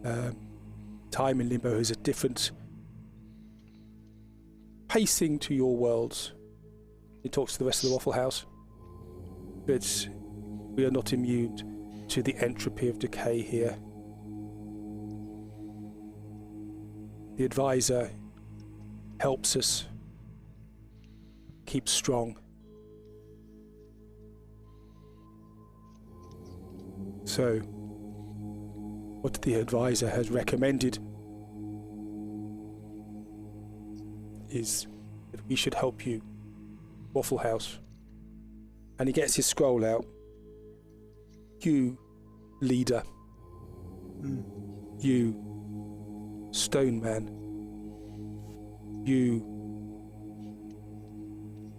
The time in Limbo is a different pacing to your worlds. He talks to the rest of the Wafflehouse, but we are not immune to the entropy of decay here. The advisor helps us keep strong. So, what the advisor has recommended is that we should help you, Wafflehouse. And he gets his scroll out. You, leader. You, stone man. You,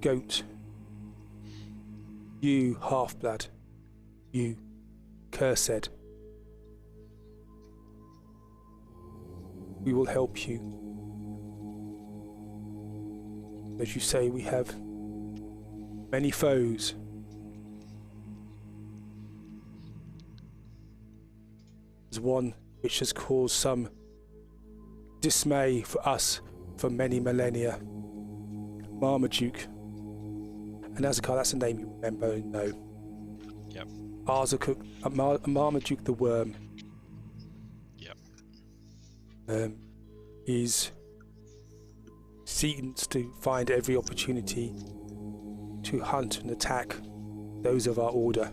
goat. You, half-blood. You, cursed. We will help you. As you say, we have many foes. There's one which has caused some dismay for us for many millennia. Marmaduke. And Azakar, that's a name you remember and know. Yep. Marmaduke the worm. Yep. Is seems to find every opportunity to hunt and attack those of our order.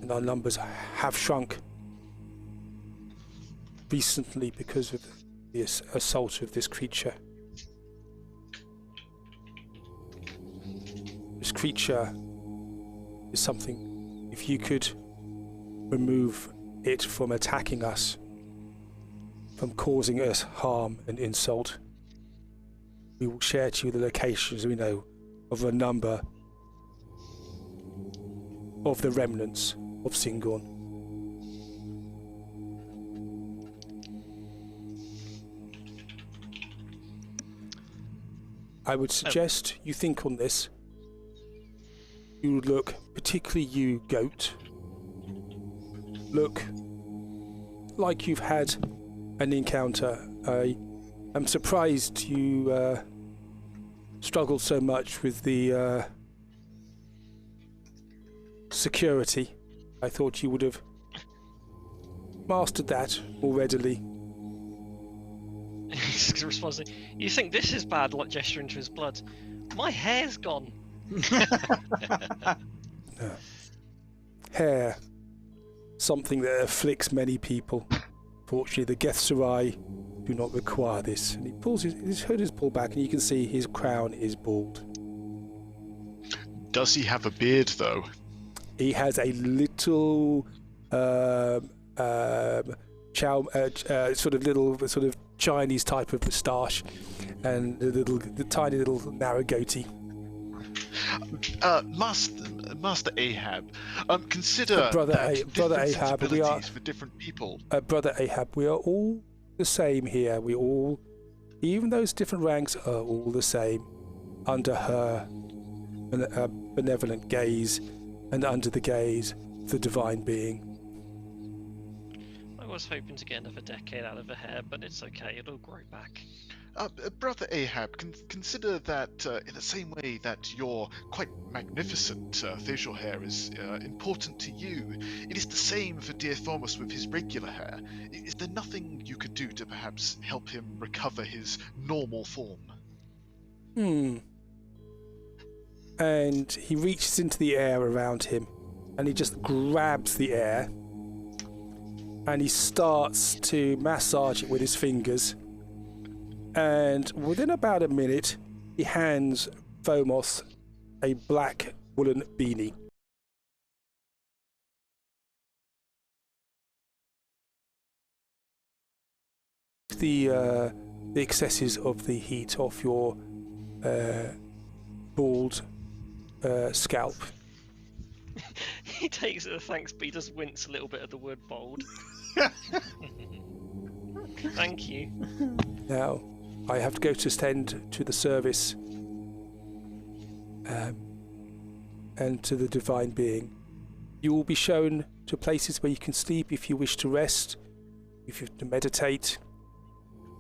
And our numbers have shrunk recently because of the assault of this creature. This creature is something, if you could remove it from attacking us, from causing us harm and insult, we will share to you the locations we know of a number of the remnants of Singorn. I would suggest you think on this. You would look, particularly you, goat, look like you've had an encounter. I'm surprised you struggled so much with the security. I thought you would have mastered that more readily. He's responding, you think this is bad, like gesture into his blood? My hair's gone. Hair. Something that afflicts many people. Fortunately, the Gethzerai do not require this. And he pulls his hood is pulled back, and you can see his crown is bald. Does he have a beard, though? He has a little, sort of Chinese type of moustache, and the tiny little narrow goatee. Master Ahab, consider Brother different Ahab, sensibilities for different people. Brother Ahab, we are all the same here. We all, even those different ranks, are all the same under her benevolent gaze and under the gaze of the divine being. I was hoping to get another decade out of her hair, but it's okay, it'll grow back. Brother Ahab, consider that in the same way that your quite magnificent facial hair is important to you, it is the same for dear Thomas with his regular hair. Is there nothing you could do to perhaps help him recover his normal form? And he reaches into the air around him, and he just grabs the air, and he starts to massage it with his fingers. And within about a minute, he hands Phomos a black woolen beanie. The excesses of the heat off your bald scalp. He takes it as thanks, but he does wince a little bit at the word bold. Thank you. Now, I have to go to attend to the service and to the divine being. You will be shown to places where you can sleep if you wish to rest, if you have to meditate.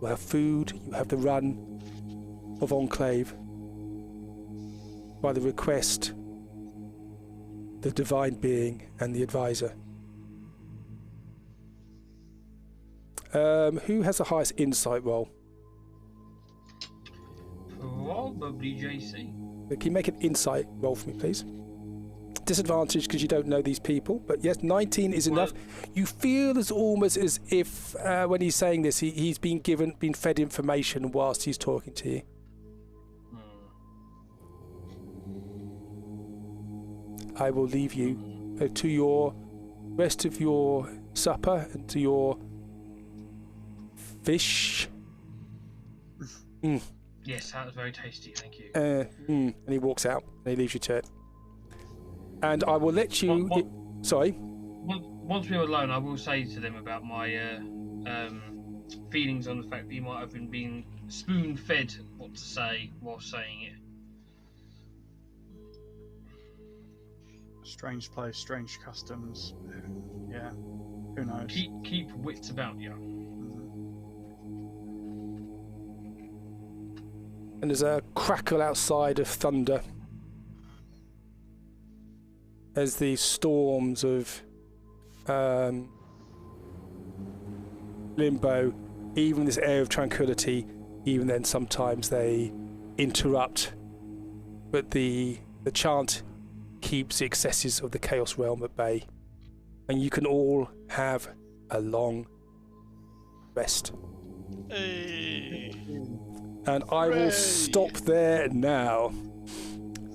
You have food, you have the run of Enclave. By the request, the divine being and the advisor. Who has the highest insight roll? Probably JC. Can you make an insight roll for me, please? Disadvantage because you don't know these people, but yes, 19 is enough. You feel as almost as if when he's saying this, he's been fed information whilst he's talking to you. I will leave you to your rest of your supper and to your fish. Yes, that was very tasty, thank you. And he walks out and he leaves you to it. And I will let you... Sorry? Once we're alone, I will say to them about my feelings on the fact that you might have been being spoon-fed what to say while saying it. Strange place, strange customs. Yeah, who knows? Keep wits about you. And there's a crackle outside of thunder as the storms of Limbo, even this air of tranquility, even then sometimes they interrupt. But the chant keeps the excesses of the Chaos Realm at bay. And you can all have a long rest. Hey. And I will stop there now.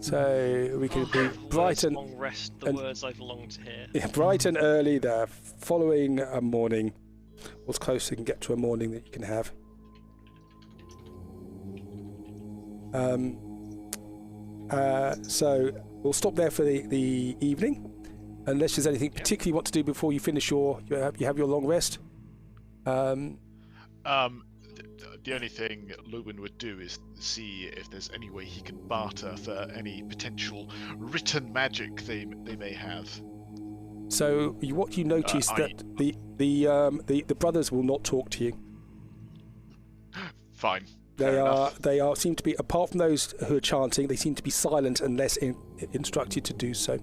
So we can be bright and long rest, the words I've longed to hear. Yeah, bright and early there, following a morning, or as close as you can get to a morning that you can have. So we'll stop there for the evening, unless there's anything particularly you want to do before you finish you have your long rest. The only thing Lewin would do is see if there's any way he can barter for any potential written magic they may have. So what you notice that the brothers will not talk to you. Fine. They seem to be, apart from those who are chanting, they seem to be silent unless instructed to do so.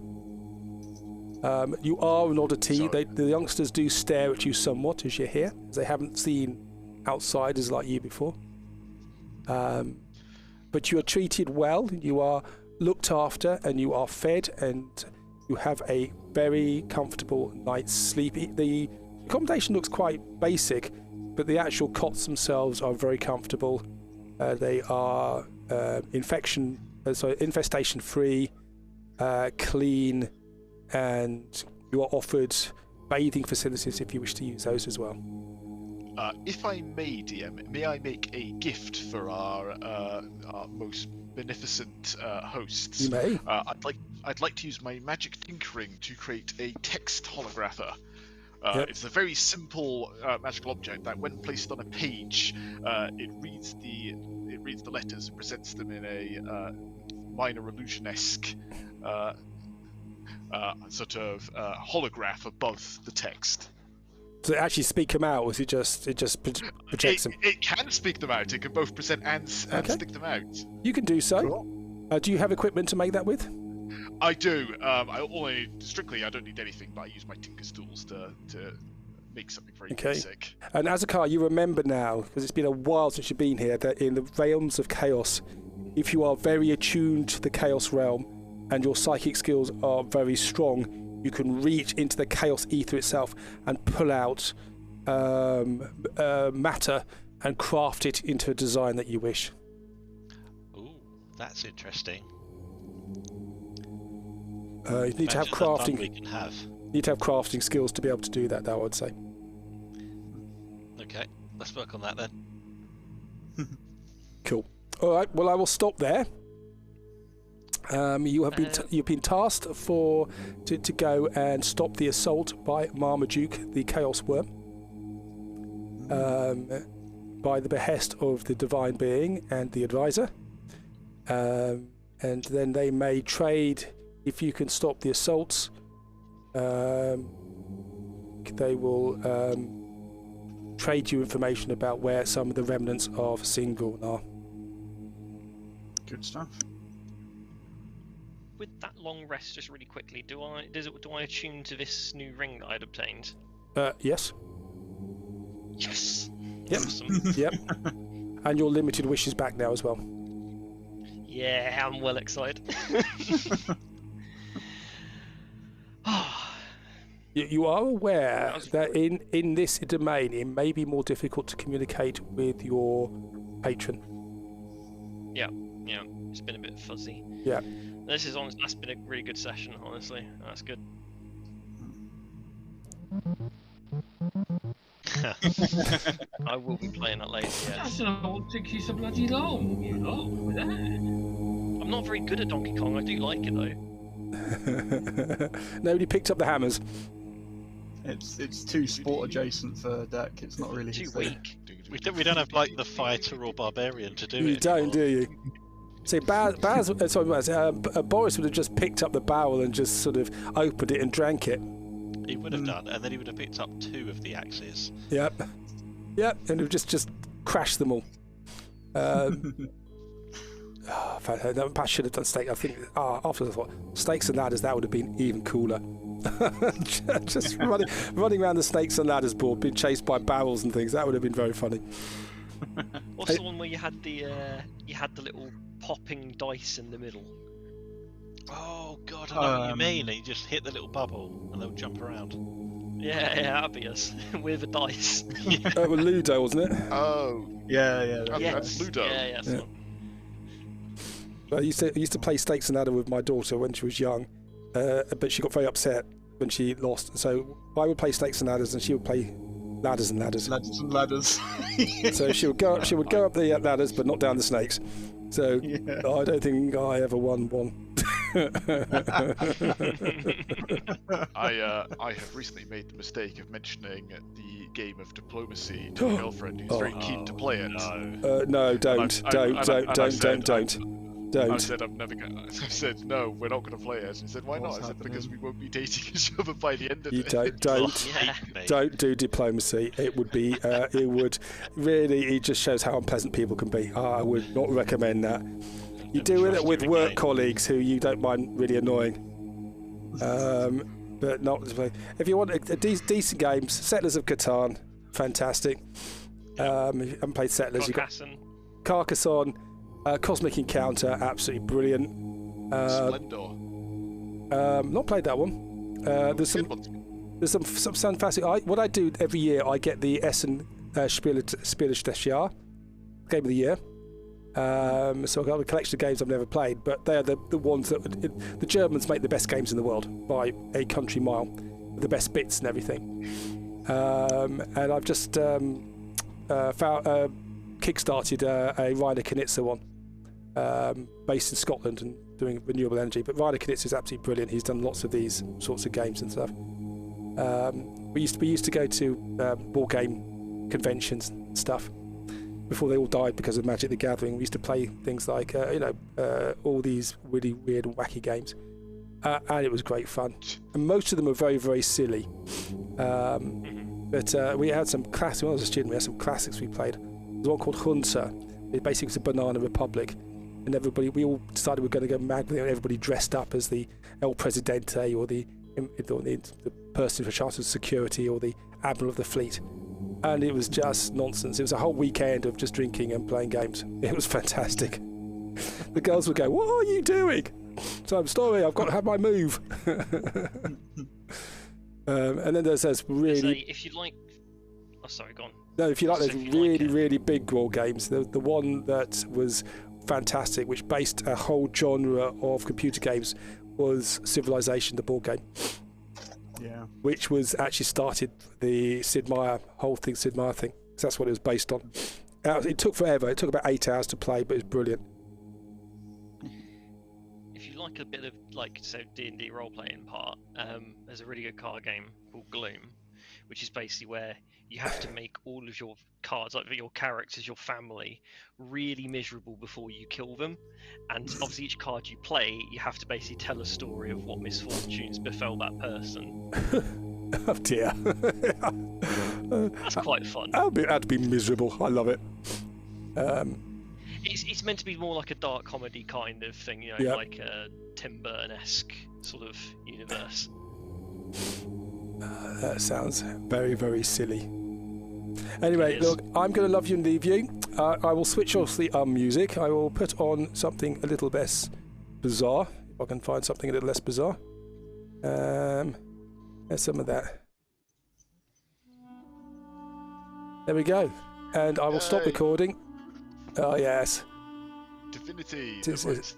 You are an oddity. The youngsters do stare at you somewhat as you're here, as they haven't seen outsiders like you before. But you are treated well, you are looked after, and you are fed, and you have a very comfortable night's sleep. The accommodation looks quite basic, but the actual cots themselves are very comfortable. They are infestation free, clean, and you are offered bathing facilities if you wish to use those as well. If I may, DM, may I make a gift for our most beneficent hosts? You may. I'd like to use my magic tinkering to create a text holographer. Yep. It's a very simple magical object that, when placed on a page, it reads the letters and presents them in a minor illusion-esque sort of holograph above the text. Does it actually speak them out, or is it just projects them? It can speak them out. It can both present and stick them out. You can do so. Cool. Do you have equipment to make that with? I do. I don't need anything, but I use my Tinker's tools to make something very basic. And Azakar, you remember now, because it's been a while since you've been here, that in the realms of chaos, if you are very attuned to the chaos realm and your psychic skills are very strong, you can reach into the chaos ether itself and pull out matter and craft it into a design that you wish. Ooh, that's interesting. You need to have crafting. We can have. You need to have crafting skills to be able to do that, though, I'd say. Okay, let's work on that then. Cool. All right. Well, I will stop there. You've been tasked to go and stop the assault by Marmaduke, the Chaos Worm, by the behest of the Divine Being and the Advisor, and then they may trade. If you can stop the assaults, they will trade you information about where some of the remnants of Singorn are. Good stuff. With that long rest, just really quickly, do I attune to this new ring that I'd obtained? Yes. Yes. Yep. Awesome. Yep. And your limited wish is back now as well. Yeah, I'm well excited. You are aware that in this domain it may be more difficult to communicate with your patron. Yeah, it's been a bit fuzzy. Yeah. That's been a really good session, honestly. That's good. I will be playing that later, yeah. That's not took you so bloody long, you lot, with that. I'm not very good at Donkey Kong, I do like it though. Nobody picked up the hammers. It's too sport adjacent for Dak. It's not really Too his thing. weak. We don't have like the fighter or barbarian to do it. You don't, anymore. do you? See, Boris would have just picked up the barrel and just sort of opened it and drank it. He would have done, and then he would have picked up 2 of the axes. Yep, and it would just crashed them all. I should have done steak. I think after I thought snakes and ladders, that would have been even cooler. Just running around the snakes and ladders board, being chased by barrels and things. That would have been very funny. What's the one where you had the little popping dice in the middle? Oh god, I know what you mean. And you just hit the little bubble, and they'll jump around. Yeah, that'd be us with a dice. That was Ludo, wasn't it? Oh, Yeah. that's Ludo. Yeah, that's the one. I used to play stakes and ladder with my daughter when she was young, but she got very upset when she lost. So I would play stakes and ladders, and she would play ladders and ladders. Ladders. So she would go up the ladders, but not down the snakes. So Yeah. I don't think I ever won one. I have recently made the mistake of mentioning the game of diplomacy to my girlfriend, who's very keen to play it. No, don't. I said I'm never gonna. I said no, we're not gonna play it. And she said, why What's not? I said because we happening? won't be dating each other by the end of You it. Yeah. don't do diplomacy. It would be it would really. It just shows how unpleasant people can be. I would not recommend that. You do it with work colleagues who you don't mind really annoying. But not if you want a decent games. Settlers of Catan, fantastic. If you haven't played Settlers, you've got Carcassonne, Cosmic Encounter, absolutely brilliant. Splendor. Not played that one. There's some fantastic. What I do every year, I get the Essen Spiele des Jahres, Game of the Year. So I've got a collection of games I've never played, but they are the ones that the Germans make the best games in the world by a country mile, with the best bits and everything. And I've just kickstarted a Rainer Knizia one, based in Scotland and doing renewable energy. But Rainer Knizia is absolutely brilliant. He's done lots of these sorts of games and stuff. We used to go to board game conventions and stuff before they all died because of Magic the Gathering. We used to play things like all these really weird and wacky games, and it was great fun. And most of them were very, very silly. But we had some classics. When I was a student, we had some classics we played. There's one called Hunter. It basically was a Banana Republic, and we all decided we were going to go mad with it. Everybody dressed up as the El Presidente or the person in charge of security or the Admiral of the Fleet. And it was just nonsense. It was a whole weekend of just drinking and playing games. It was fantastic. The girls would go, "What are you doing?" So I'm sorry, I've got to have my move. And then there's really. If you like, oh sorry, go on. No, if you like those So if you really, like it. really big war games, the one that was fantastic, which based a whole genre of computer games, was Civilization, the board game. Yeah. Which was actually started the Sid Meier thing. So that's what it was based on. It took forever. It took about 8 hours to play, but it was brilliant. If you like a bit of like D&D role playing part, there's a really good card game called Gloom, which is basically where you have to make all of your cards, like your characters, your family, really miserable before you kill them. And obviously each card you play, you have to basically tell a story of what misfortunes befell that person. Oh dear. That's quite fun. That'd be miserable. I love it. It's meant to be more like a dark comedy kind of thing, you know, Yep. like a Tim Burton-esque sort of universe. That sounds very, very silly. Anyway, It is. look, I'm going to love you and leave you. I will switch off the music. I will put on something a little less bizarre. If I can find something a little less bizarre. There's some of that. There we go. And I will stop Yay. recording. Oh, yes. Divinity, This is-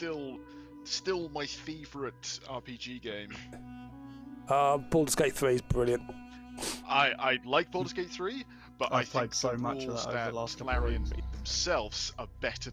still my favourite RPG game. Baldur's Gate 3 is brilliant. I like Baldur's Gate 3, but I I've played think so the much of rules that over the that last couple of Clarion weeks. themselves are better